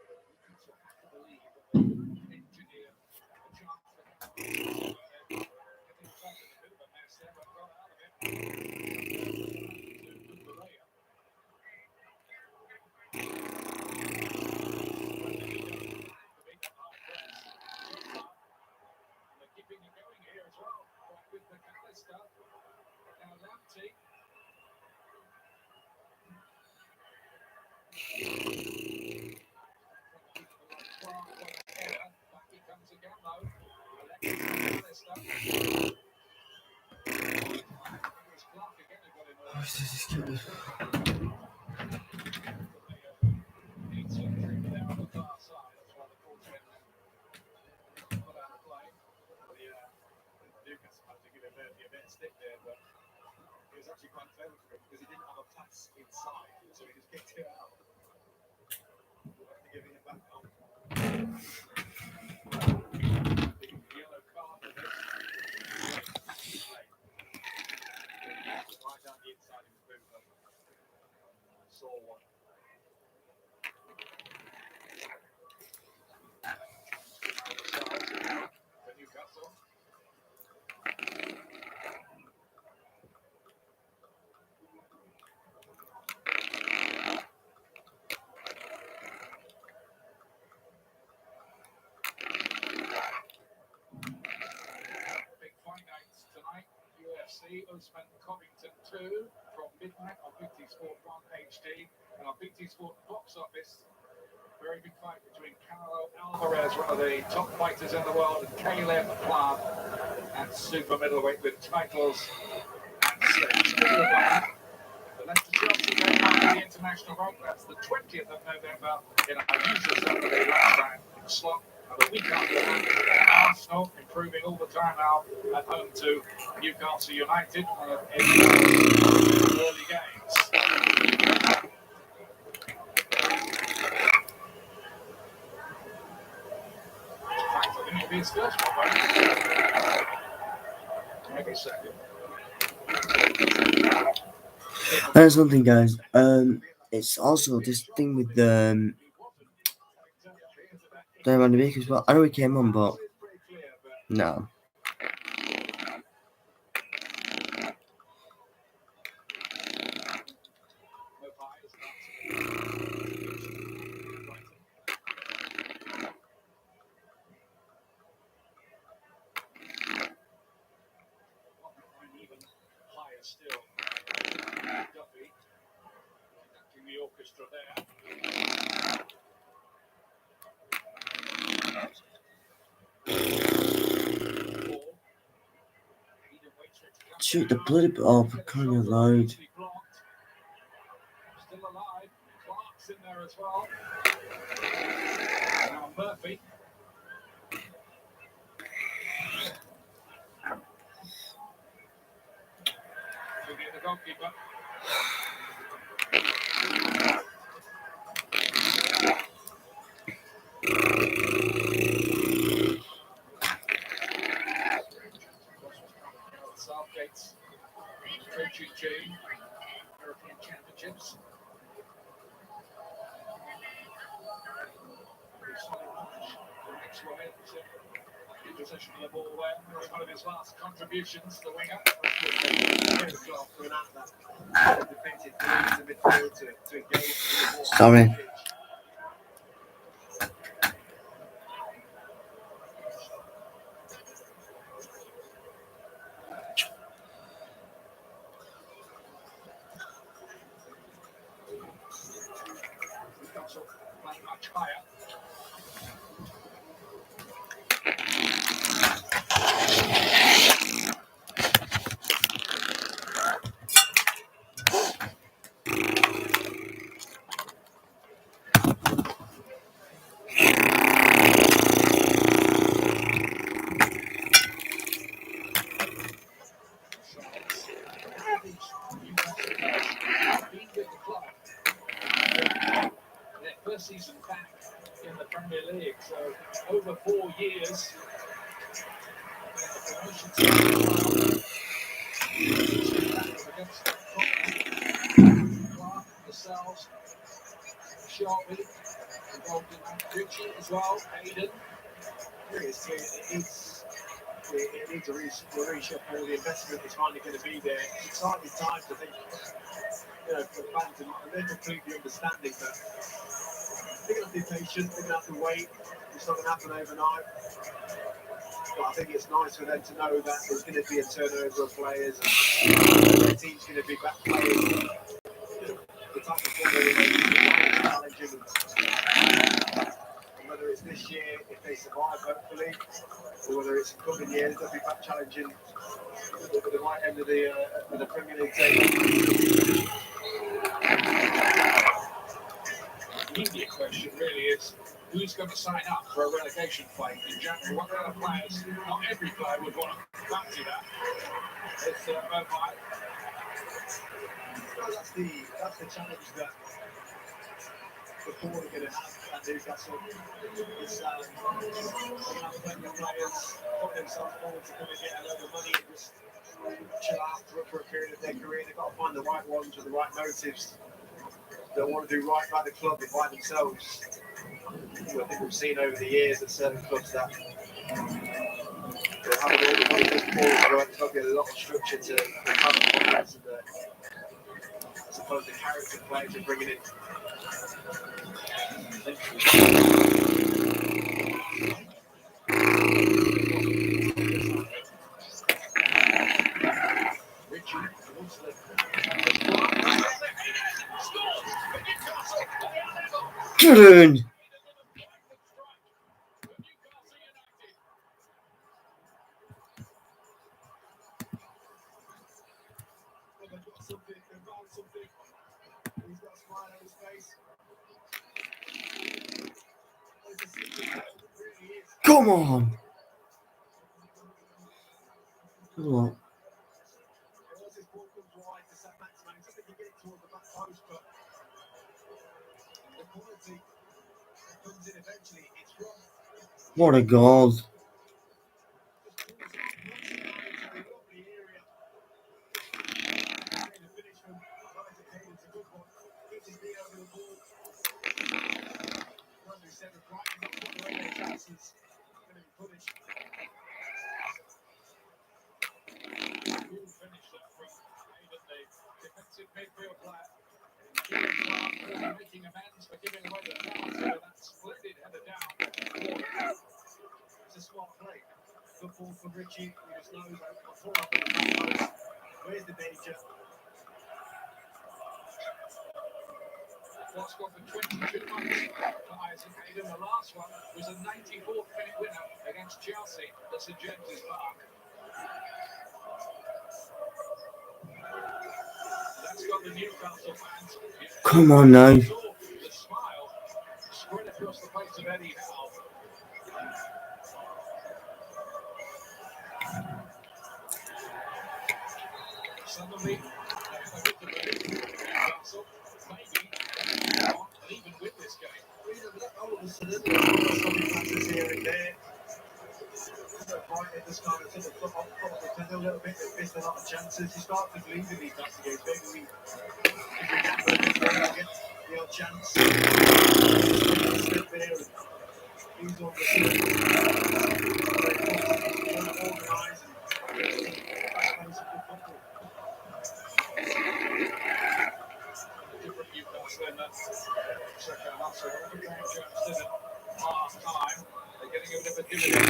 arrived on the south coast. Engineer a chance for him to getting himself in a bit of a mess there, but got out of it. To Korea. They're keeping it going here as well. With McAllister. Now Lamptey. Back he comes again though. Alexis McAllister. It was Clark again who got him away. Needs surgery there on the far side. That's why the ball's been put out of play. Newcastle had to give him a bit of stick there, but it was actually quite clever for him because he didn't have a pass inside, so he just kicked it out. After giving it back on. The yellow card for this. Right down the inside of his boot. Saw one. For Newcastle. Big fight nights tonight. UFC Usman Covington 2 from midnight on BT Sport 1 HD and on BT Sport box office. Very big fight between Canelo Alvarez, one of the top fighters in the world, and Caleb Plant at super middleweight with titles at stake. The Leicester Chelsea game after the international break. That's the 20th of November in our usual Saturday lunchtime slot. And the week after that, Arsenal improving all the time now at home to Newcastle United in early games. I think it'll be his first one, right? Maybe second. there's something, guys. It's also this thing with Diamond Vick as well. I know he came on, but no. Still, Duffy conducting the orchestra there. Shoot the bloody ball for crying out loud. Still alive. Clark's in there as well. Now Murphy. To get the goalkeeper. Southgate's coaching team, European Championships. The next one in possession of the ball there. One of his last contributions, the winger. Sorry. Newcastle players been with the club. Their first season back in the Premier League, so over 4 years. Clark, yourselves, Shelby, involved in that. Richie as well, Hayden. It needs a reshuffle. The investment is finally going to be there. It's exciting times, I think, for the fans, and they're completely understanding that they're going to be patient, they're going to have to wait. It's not going to happen overnight. But I think it's nice for them to know that there's going to be a turnover of players, and the team's going to be back playing the type of football they're challenging. And whether it's this year, if they survive, hopefully, or whether it's in coming years, they'll be back challenging at the right end of the Premier League table. The immediate question really is, who's going to sign up for a relegation fight in January? What kind of players? Not every player would want to fancy that. It's Mobile. Well, that's the challenge that the board are going to have at Newcastle. It's they're going to have plenty of players put themselves forward to come and get a load of money and just chill out for a period of their career. They've got to find the right ones with the right motives that want to do right by the club and by themselves. I think we've seen over the years that certain clubs that have all the money to forward, there's got to be a lot of structure to the talent players and I suppose the character players are bringing in. Jordan. He's got a smile on his face. Come on. Look. What a goal. Midfield player. Making amends for giving away the penalty with that splendid header down. It's a smart play. Good ball for Richie. He just knows that where's the danger? What's gone for 22 months for Isaac Hayden. The last one was a 94th minute winner against Chelsea at St James's Park. That's got the Newcastle fans. Come on now. The smile spread across the face of Eddie Howe. Suddenly, they have a bit of a Newcastle, maybe, and even win this game. All of a sudden, some passes here and there. Brighton just kind of took the foot off the pedal a little bit. They missed a lot of chances. You start to believe in these Newcastle games. Maybe if we get the odd chance. Stick there and he's on the organised and Different Newcastle in that second half. So every game Jackson at half time, they're getting a bit of a dividend.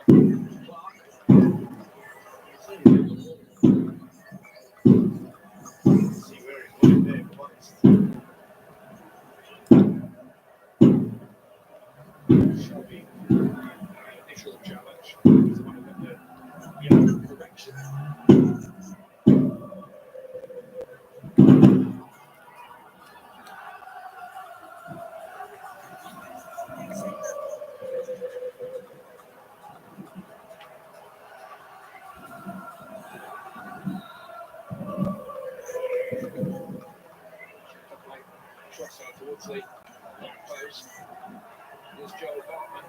See where he's going there, but Shelby, initial challenge. He's the one who got the yellow correction. Shots out towards the long post. There's Joel Bartman.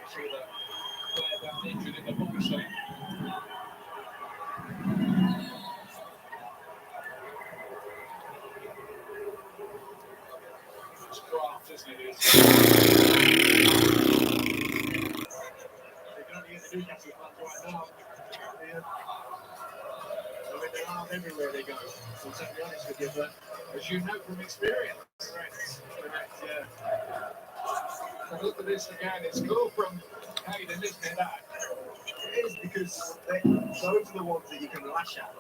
See the player down injured in the box there. It's craft, isn't it? It's... They can only get the Newcastle fans right now. Yeah. I mean, they're armed everywhere they go. I'm totally honest with you, but as you know from experience, correct, yeah. So look at this again. It's cool from Hayden, isn't it? That it is, because those are the ones that you can lash at.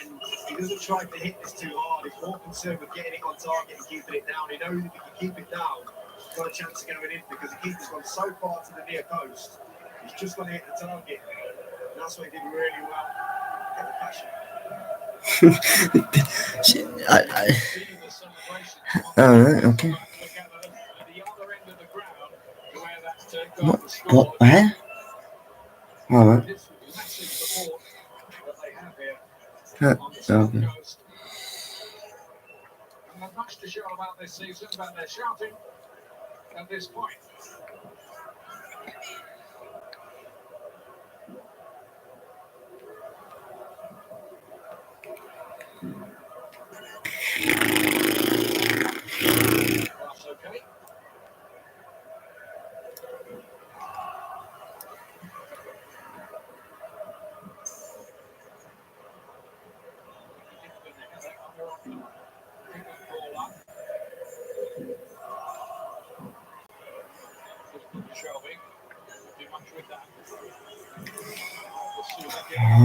And he doesn't try to hit this too hard. He's more concerned with getting it on target and keeping it down. He knows if he can keep it down, he's got a chance of going in, because the keeper's gone so far to the near post. He's just going to hit the target. And that's what he did really well. Get the passion. Alright, okay. What, where? Alright. Okay. And there's much to show about this season, but they're shouting at this point. That's okay.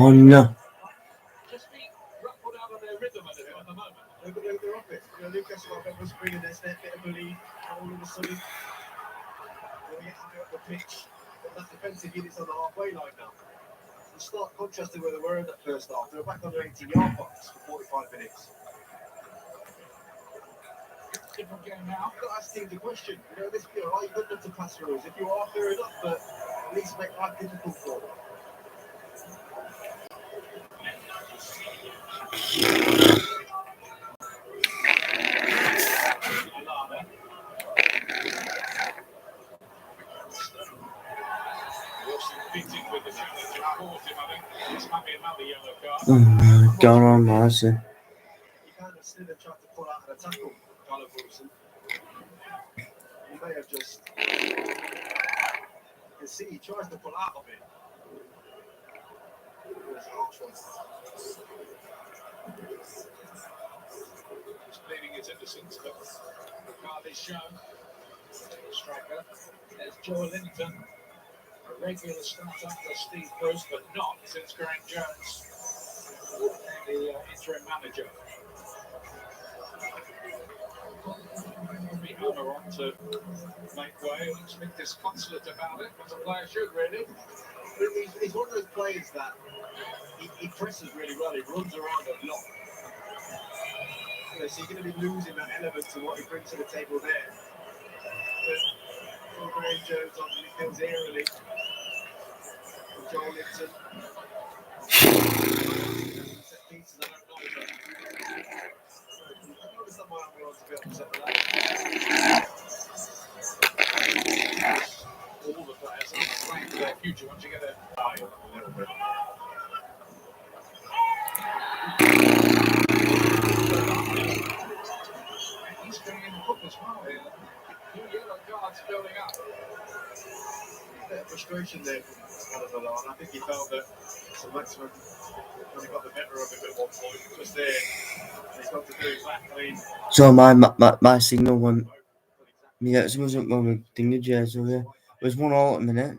Oh no. Just be ruffled out of their rhythm a little at the moment. They're off it. You know, Newcastle was bringing their bit of a lead. All of a sudden, they get high up the pitch. But that defensive unit's on the halfway line now. The stark contrast to where they were in that first half. They were back on their 18-yard box for 45 minutes. Different game now. I've got to ask teams a question. You know, are you good enough to pass rules? If you are, fair enough, but at least make life difficult for them. Oh my God almighty. You kind of still tried to pull out of the tackle, Callum Wilson. He may have just... You can see he tries to pull out of it. There's a harsh one. He's pleading his innocence, but the card is shown. Striker. There's Joel Linton. A regular start after Steve Bruce, but not since Grant Jones, the interim manager. Be Hammer on to make way. Looks a bit disconsolate about it, but the player should really. He's one of those players that he presses really well. He runs around a lot. You know, so you're going to be losing that element to what he brings to the table there. But Grant Jones on the midfield aerially. Joel Linton. Set pieces, I don't know, but I noticed that my arm was a bit upset with that. All the players are playing for their future once you get a little bit. He's going in the book as well here. 2 yellow cards building up. A bit of frustration there from Oliver, and I think he felt that St. Maximin kind of got the better of him at one point. Just there, he's got to do it back. I mean, So my signal went. Yeah, it wasn't one thing, did you? So yeah. There's 1-1 at the minute.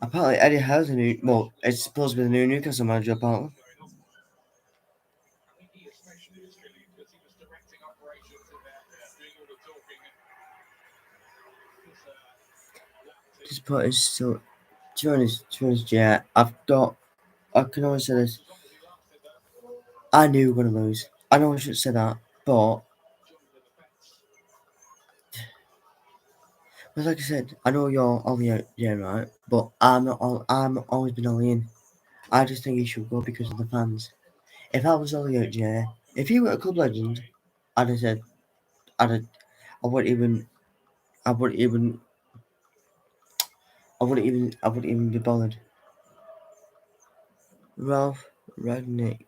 Apparently, Eddie Howe's the new. Well, it's supposed to be the new Newcastle manager, apparently. I think he especially was brilliant because he was directing operations in there, doing all the talking. Just put his still. To be honest, yeah, I can always say this. I knew we were going to lose. I know I shouldn't say that, but like I said, I know you're Ollie out, yeah, right? But I'm not. I'm always been Ollie in. I just think he should go because of the fans. If I was Ollie out, yeah, if he were a club legend, I'd have said, I wouldn't even, I wouldn't even, I wouldn't even be bothered. Ralph Ragnick,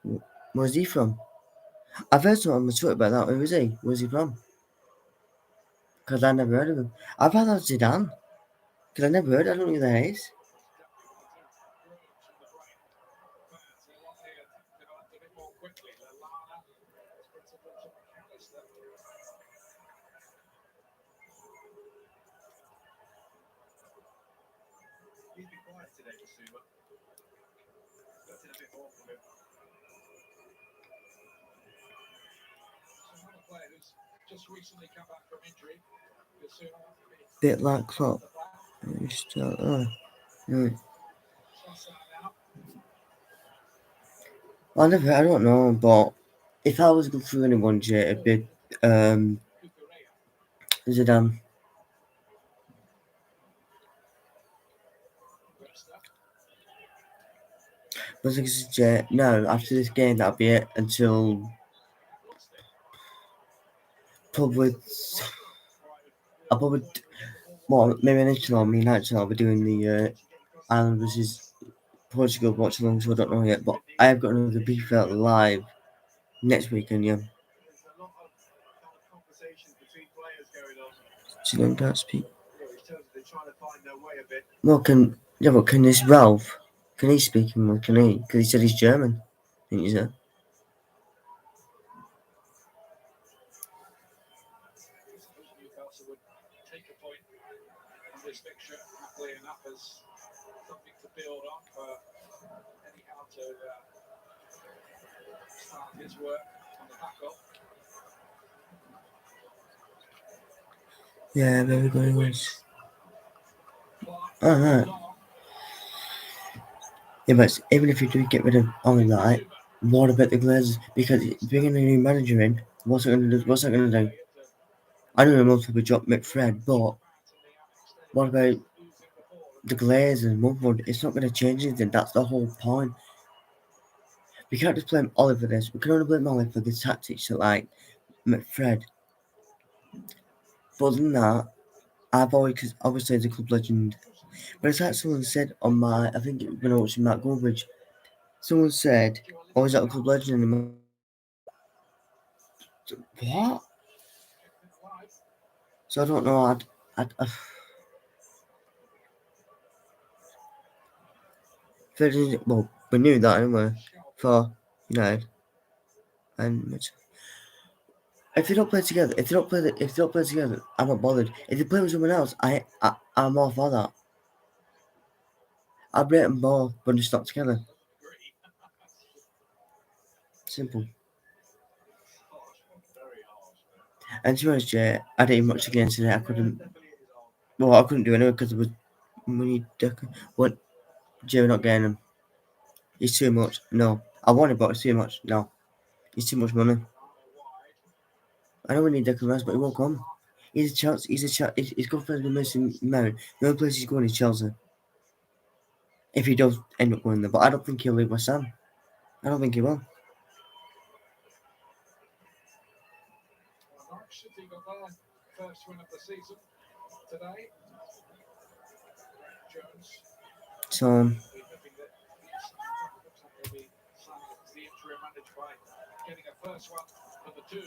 where's he from? I've heard something on the Twitter about that. Where is he? Where's he from? Because I never heard of him. I've heard of Zidane. Because I never heard. I don't know who that is. He's been quiet today, Basuma. Expected a bit more from him. Another player who's just recently come back from injury. Bit like Klopp. Right. I don't know, but if I was going through anyone, Jay, it'd be Zidane. But like I said, Jay, no, after this game, that'll be it until probably. I'll probably. Well, maybe next time, me and actually, I'll be doing the Ireland versus Portugal Watchalong, so I don't know yet, but I have got another BFL live next weekend, yeah. There's a lot of conversations between players going on. Chilling can't speak. Which tells you they're trying to find their way a bit. Well, can this Ralph, can he speak English, can he? Because he said he's German, I think he said. Newcastle would take a point from this fixture, happily enough, as something to build on for Eddie Howe to start his work on the back up. Yeah, very good was. Alright. Yeah, but even if you do get rid of Ollie Light, what about the Glazers? Because bringing a new manager in, what's it going to do? What's that going to do? I know most people drop McFred, but what about the Glazers and Mumford? It's not going to change anything. That's the whole point. We can't just blame Ollie for this. We can only blame Ollie for the tactics that like McFred. But other than that, I've always obviously the club legend. But it's like someone said on my, I think when I was watching Matt Goldbridge, someone said, "Oh, is that a club legend?" And what? So I don't know. Well, we knew that anyway. For United and Mitchell. If they don't play together, if they don't play together, I'm not bothered. If they play with someone else, I'm all for that. I'll rate them both, but just not together. Simple. And to be honest, Jay, I didn't watch the game today. I couldn't. Well, I couldn't do it anyway because it was money. What? Jay, we're not getting him. He's too much. No, I want it, but it's too much. No, he's too much money. I know we need Declan Rice, but he won't come. He's a Chelsea. He's good for the Mason Mount. The only place he's going is Chelsea. If he does end up going there, but I don't think he'll leave West Ham. I don't think he will. Norwich City got their first win of the season today. Jones. So, Hoping that looks like he'll be signing as the interim manager by getting a first one for the two.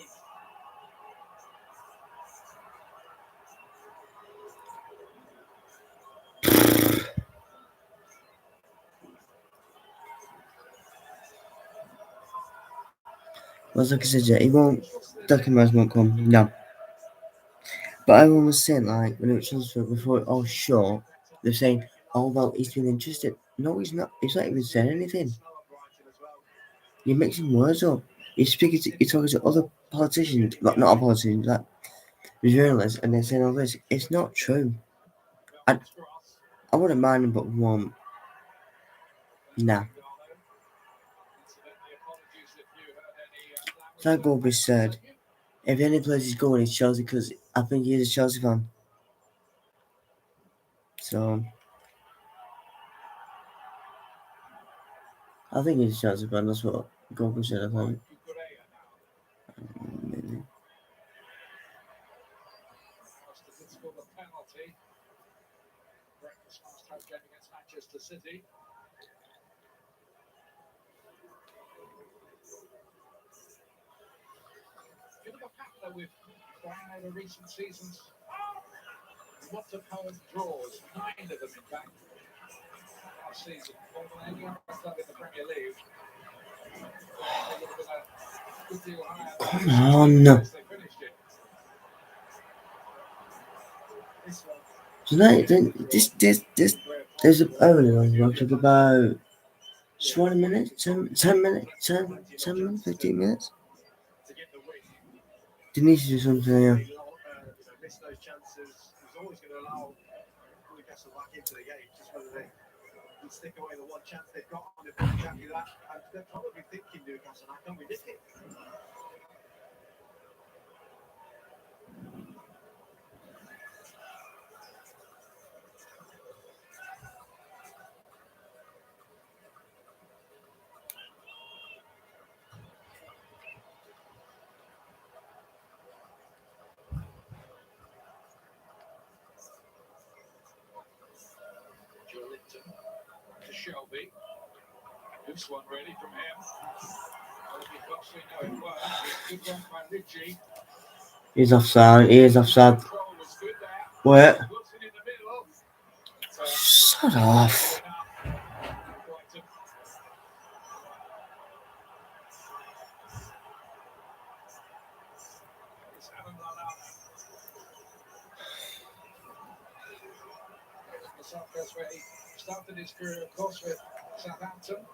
like I said, yeah, he won't. Declan Rice won't come. No. But everyone was saying, like, when it was transferred before it all short, they're saying, oh, well, he's been interested. No, he's not. He's not even said anything. You're mixing words up. You're talking to other politicians, not politicians, like journalists, and they're saying all this. It's not true. I wouldn't mind him, but one. Nah. Like Gorby said, if any place he's going, it's Chelsea because I think he's a Chelsea fan. So, I think he's a Chelsea fan. That's what Gorby said, I think. Maybe. Brighton's first home game against Manchester City. Bit of a pattern with Brighton over recent seasons. Lots of home draws, 9 of them in fact. Last season, more than any other club in the Premier League. They would have been a good deal higher Come on. as they finished it. This one. Tonight, there's a only one took about 20 minutes, 10 minutes, 10 minutes, 15 minutes. To get the win. Denise do something here. Miss those chances. He's always going to allow Newcastle back into the game, just whether they can stick away the one chance they've got on exactly that. And they're probably thinking Newcastle, how can we nick it? Linton to Shelby. Loose one really from him. It'll be costly, no it won't. Good one by Ritchie. He's offside, he is offside. Control was good there. Wait. Wilson in the middle. Shut off. Brighton. It's Adam Lallana. The South Coast where he started his career, of course, with Southampton.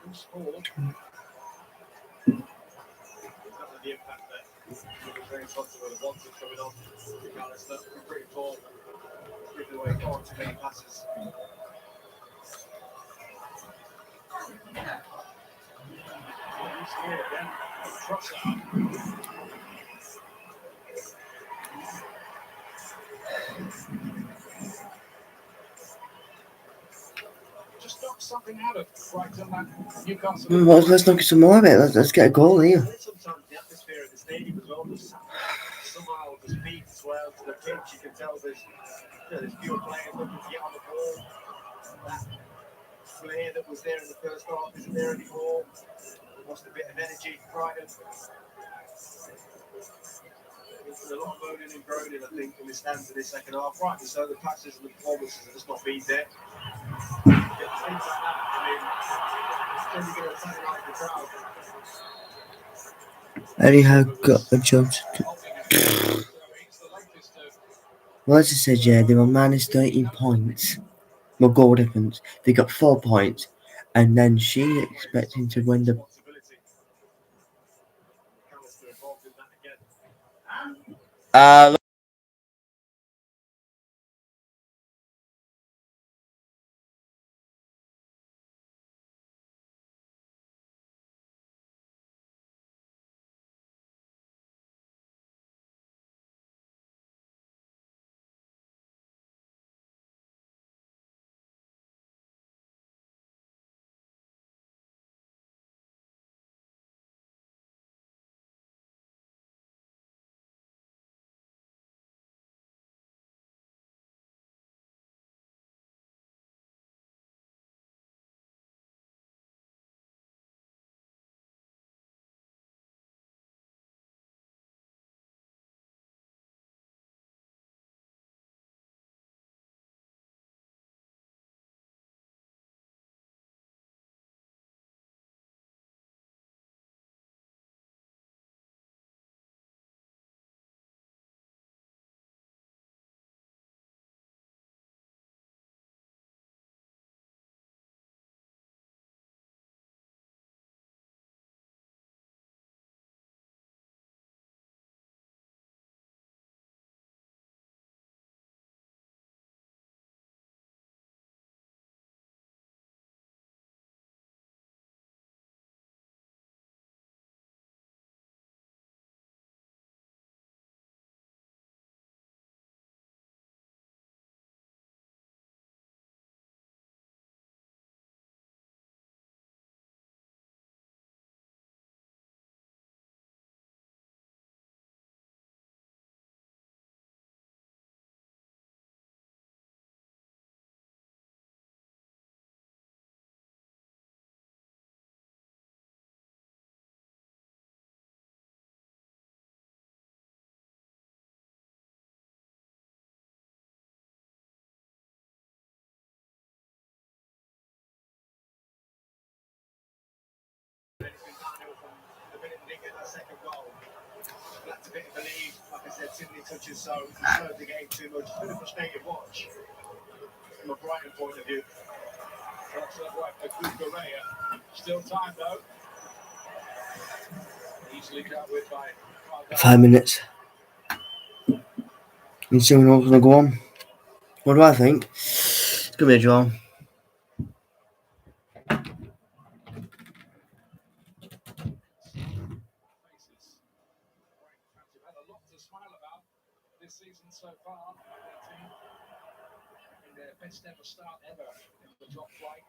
Who scored? He's not the impact there. He was very comfortable with Watson coming on. McAllister, pretty poor. Giving away far too many passes. He scored again. Trossard. Just knock something out of Brighton, that Newcastle. Well, let's look at some more of it. Let's get a goal here. Sometimes the atmosphere at the stadium as well just somehow just feeds as well to the pitch. You can tell there's fewer players looking to get on the ball. That flair that was there in the first half isn't there anymore. Lost a bit of energy, Brighton. There's a lot of moaning and groaning, I think, in the stands in this second half. Rightly so, the passes and the performances have just not been there. Things like that, I mean, then you're going to terrorise the crowd. Anyhow, got a job to do. Well, as I said, yeah, they were minus 13 points. Well, goal difference. They got 4 points. And then she's expecting to win the. That's a bit of a lead. Like I said, too many touches, so he slowed the game too much. It's been a frustrating watch from a Brighton point of view. That's like a good Correa. Still time though. Easily dealt with by 5 minutes. And see what's going to go on. What do I think? It's going to be a draw. faces. Brighton fans have had a lot to smile about this season so far. Their team in their best ever start ever in the top flight.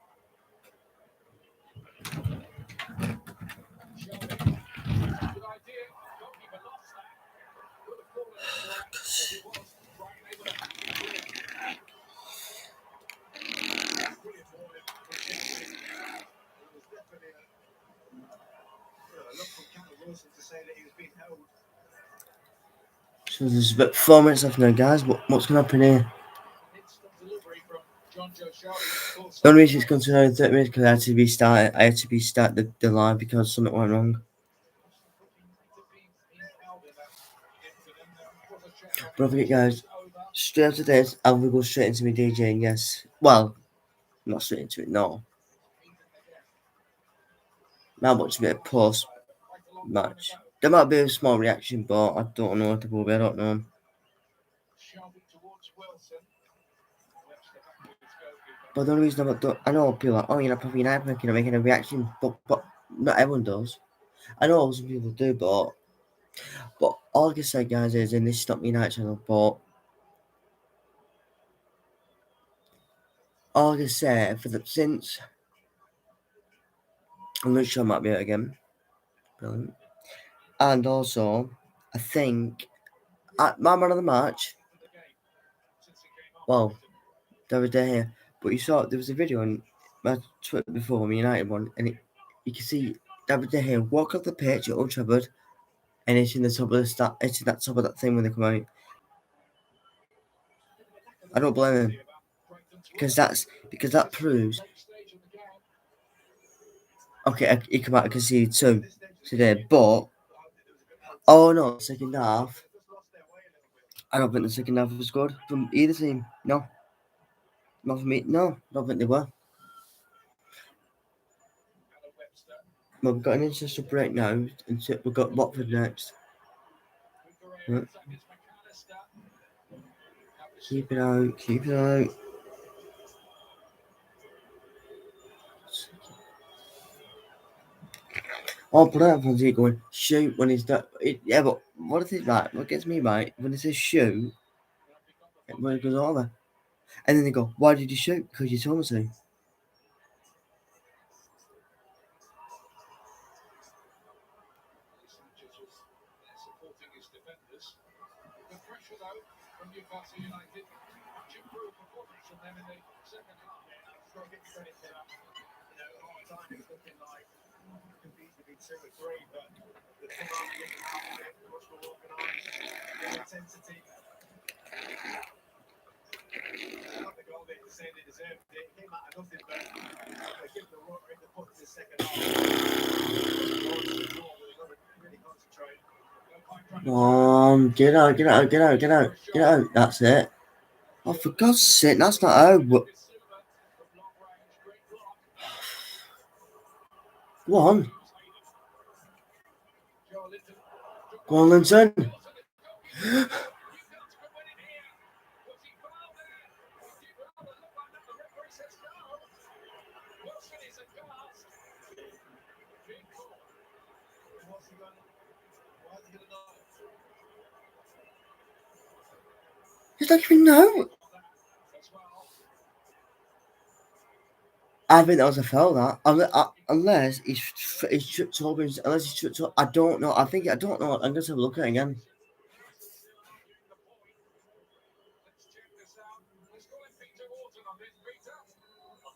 Shelby, good idea. Goalkeeper lost that. Could have fallen into that as it was. Brighton able to win it. Brilliant ball from Chelsea. It was definitely a look from Callum Wilson to say that he was being held. So there's about 4 minutes left now, guys. What's going to happen here? Instant delivery from John Joe Shelby. The only reason it's gone to 30 minutes because I had to restart the live because something went wrong. But don't forget, guys, straight after this, I will go straight into my DJing, yes. Well, not straight into it, no. Now watch a bit of post match. There might be a small reaction, but I don't know what it will be, I don't know. But the only reason I know people are like, oh, you're not probably not making a reaction, but not everyone does. I know some people do, but all I can say, guys, is, and this is not my night channel, but all I can say since I'm not sure I might be out again. Brilliant. And also, I think my man of the match. Well, the other day here, but you saw there was a video on my Twitter before, my United one, and you can see David De Gea walk off the pitch at Old Trafford, and it's in the top of the stat. It's in that top of that thing when they come out. I don't blame him because that proves. Okay, he come out and conceded 2 today, but oh no, second half. I don't think the second half was good from either team. No, not for me. No, I don't think they were. Well, we've got an international break now, and we've got Watford next. Yeah. Keep it out, keep it out. Oh, but everyone's here going, shoot when he's done. Yeah, but what is it right? What gets me right? When it says shoot, when it goes over. And then they go, why did you shoot? Because you told me to. Supporting his defenders. The pressure though from Newcastle United. Much improved performance from them in the second half. I've got to give credit for that. You know, a lot of time it's looking like it could easily be 2 or 3, but the team are getting out of it, much more organised, more intensity. Not the goal they say they deserved. It came out of nothing, but they give the water in the foot in the second half. Really concentrate. Get out, get out, get out, get out, get out. That's it. Oh, for God's sake, that's not how. Go on. Go on, Linton. You don't even know. I think that was a foul. That unless he's tripped over, unless he's tripped over, I don't know. I don't know. I'm gonna have a look at it again. I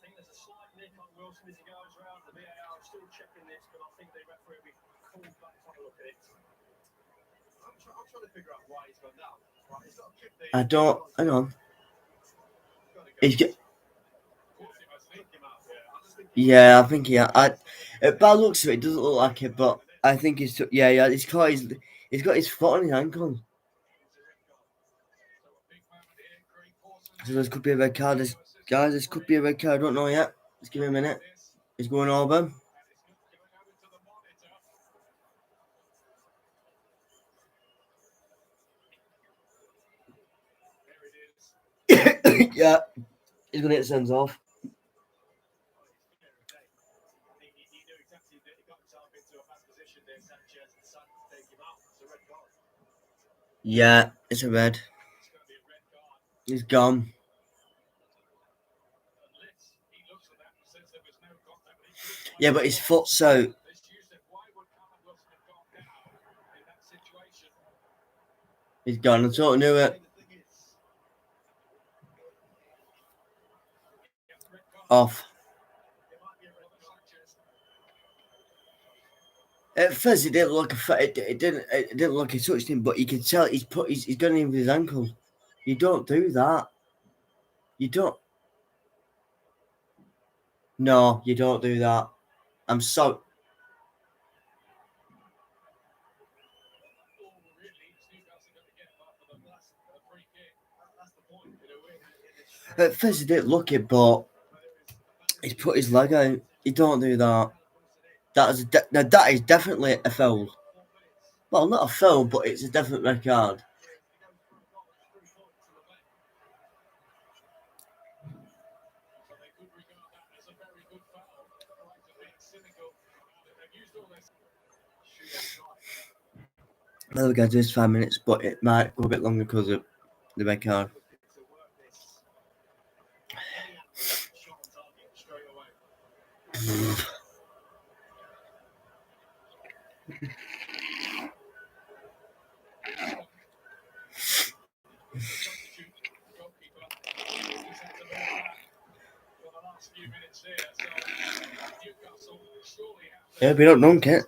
think there's a slight nick on Wilson as he goes around the VAR. I'm still checking this, but I think the referee will be called back to have a look at it. I'm trying to figure out why he's gone down. Right, he's got a kick there. I don't. Hang on. He's get. Yeah, I think by the looks of it, it doesn't look like it, but I think he's. Yeah, he's caught his. He's got his foot on his ankle. So this could be a red card. Guys, this could be a red card. I don't know yet. Let's give him a minute. He's going over. Yeah, he's going to get sends off. Yeah, it's a red. He's gone. Yeah, but his foot's out. He's gone. I totally knew it. Off. At first, it didn't look it didn't look he touched him, but you can tell he's gone in with his ankle. You don't do that. You don't. No, you don't do that. I'm sorry. At first, he didn't look it, but he's put his leg out. You don't do that. That is definitely a foul. Well, not a foul, but it's a definite red card. Well, we're going to do this 5 minutes, but it might go a bit longer because of the red card. Yeah, we don't dunk it.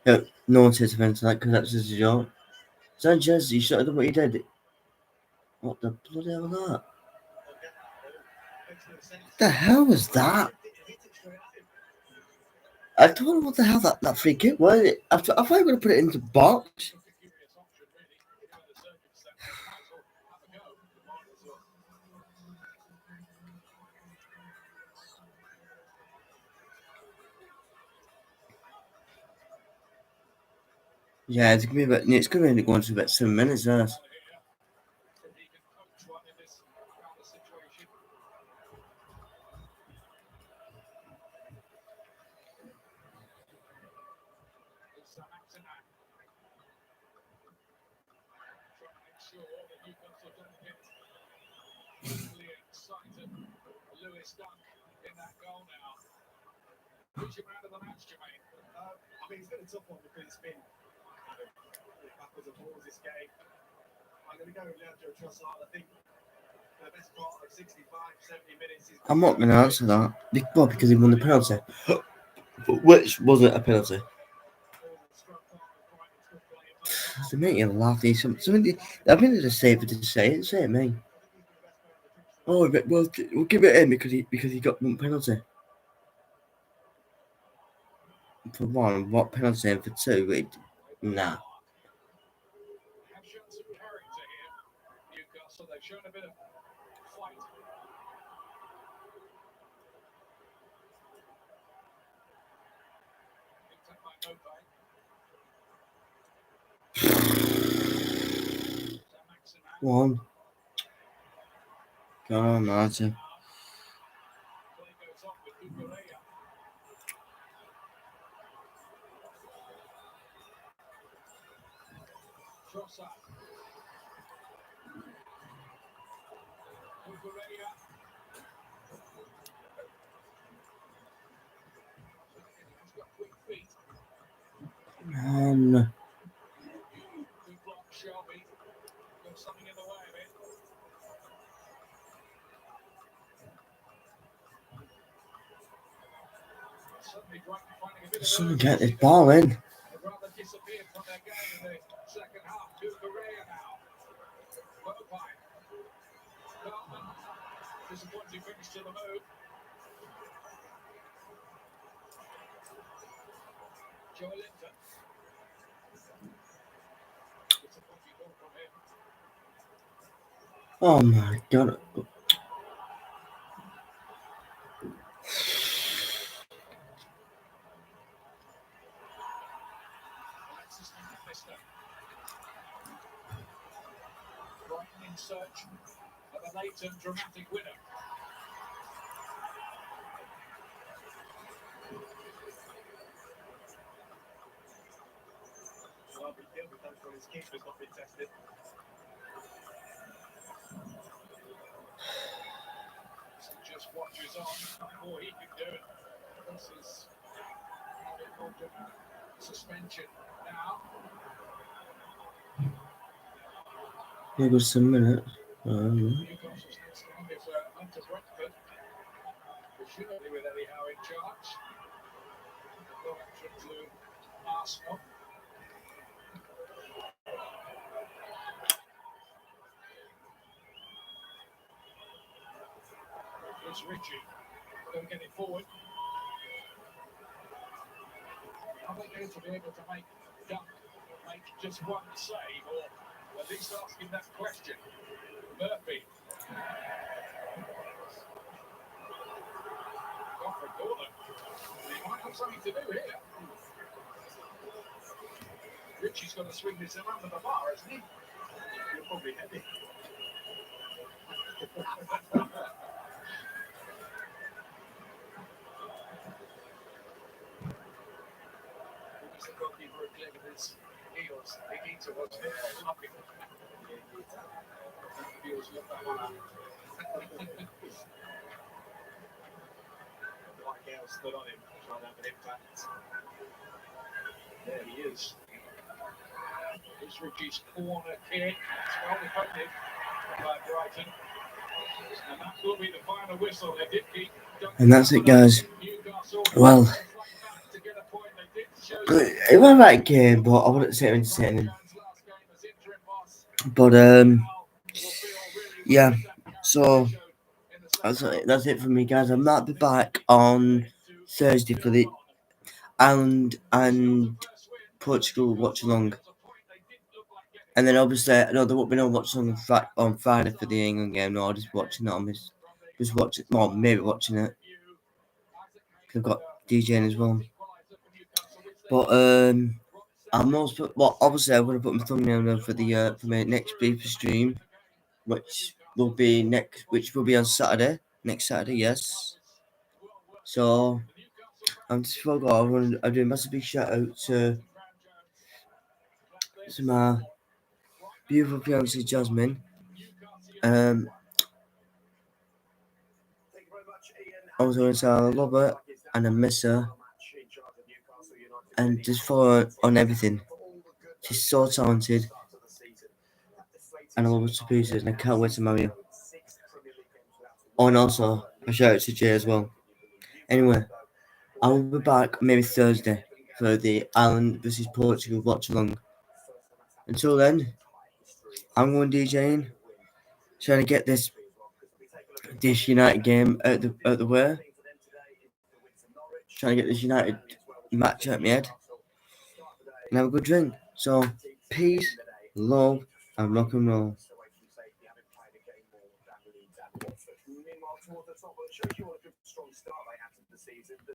Yeah, no one says anything to that because that's just a joke. Sanchez, you should have done what you did. What the bloody hell was that? What the hell was that? I don't know what the hell that free kick was. I thought you were going to put it into the box. Yeah, it's going to be going to about 7 minutes now. Who's your man of the match, Jermaine? I mean, it's been a tough one because it's been backwards and forwards this game. I'm going to go with Leandro Trossard. I think the best part of 65, 70 minutes is... I'm not going to answer that. Well, because he won the penalty. Which wasn't a penalty. To make you laugh, I think they just say it to say it. Say it, me. Oh, but we'll give it in because he got one penalty. For one, what penalty? And for two, nah. Have shown some character here, Newcastle. They've shown a bit of fight. Picked up by Mopay. One. Go on, Martin. Play goes on with Cucurella. Trossard. Cucurella. He's got quick feet. Man. Good block, Shelby. Got something in the way of it. Suddenly Brighton finding a bit of Someone get this ball in. They've rather disappeared from their game in the second half. Cucurella now. Mopay. Carlton. Disappointing finish to the move. Joelinton. Oh my god. Alexis McAllister. Brighton in search of a late and dramatic winner. Lovely field with those when his keeper's not been tested. So just watches on before he can do it. This is how they called it. Suspension now. Here goes some minutes. Newcastle's next game is up to Brentford. Surely with Eddie Howe in charge. Go action to Arsenal. Here's Richie. Going to get it forward. Are they going to be able to make just one save, or at least asking that question? Murphy. Off for corner. He might have something to do here. Richie's got to swing this under the bar, isn't he? You're probably heavy. Because the goalkeeper had cleared with his heels. Higuita was there, lucky. Heels look that one up. Like Gale stood on him, trying to have an impact. There he is. It's Richie's corner kick. It's well defended by Brighton. And that will be the final whistle. They did keep. And that's it, guys. Newcastle. Well, To get a point, they did show it was a right game, but I wouldn't say entertaining. But yeah. So that's it for me, guys. I might be back on Thursday for the Ireland and Portugal watch along. And then obviously, no, there won't be no watch on Friday for the England game. No, I'll just watching it on this. Just watch it. Well, maybe watching it. I've got DJing as well. But I'm also obviously I'm gonna put my thumbnail there for the for my next FIFA stream, which will be on Saturday. Next Saturday, yes. So I'm just forgot. I'm doing a massive big shout out to my beautiful fiancée Jasmine. I was going to say I love her and I miss her, and just follow her on everything. She's so talented, and I love her to pieces, and I can't wait to marry her. Oh, and also a shout out to Jay as well. Anyway, I will be back maybe Thursday for the Ireland versus Portugal watch along. Until then, I'm going DJing, trying to get this United game out the way. Trying to get this United match out my head and have a good drink. So, peace, love, and rock and roll. Meanwhile, towards the top, well, it shows you what a good, strong start they had to the season.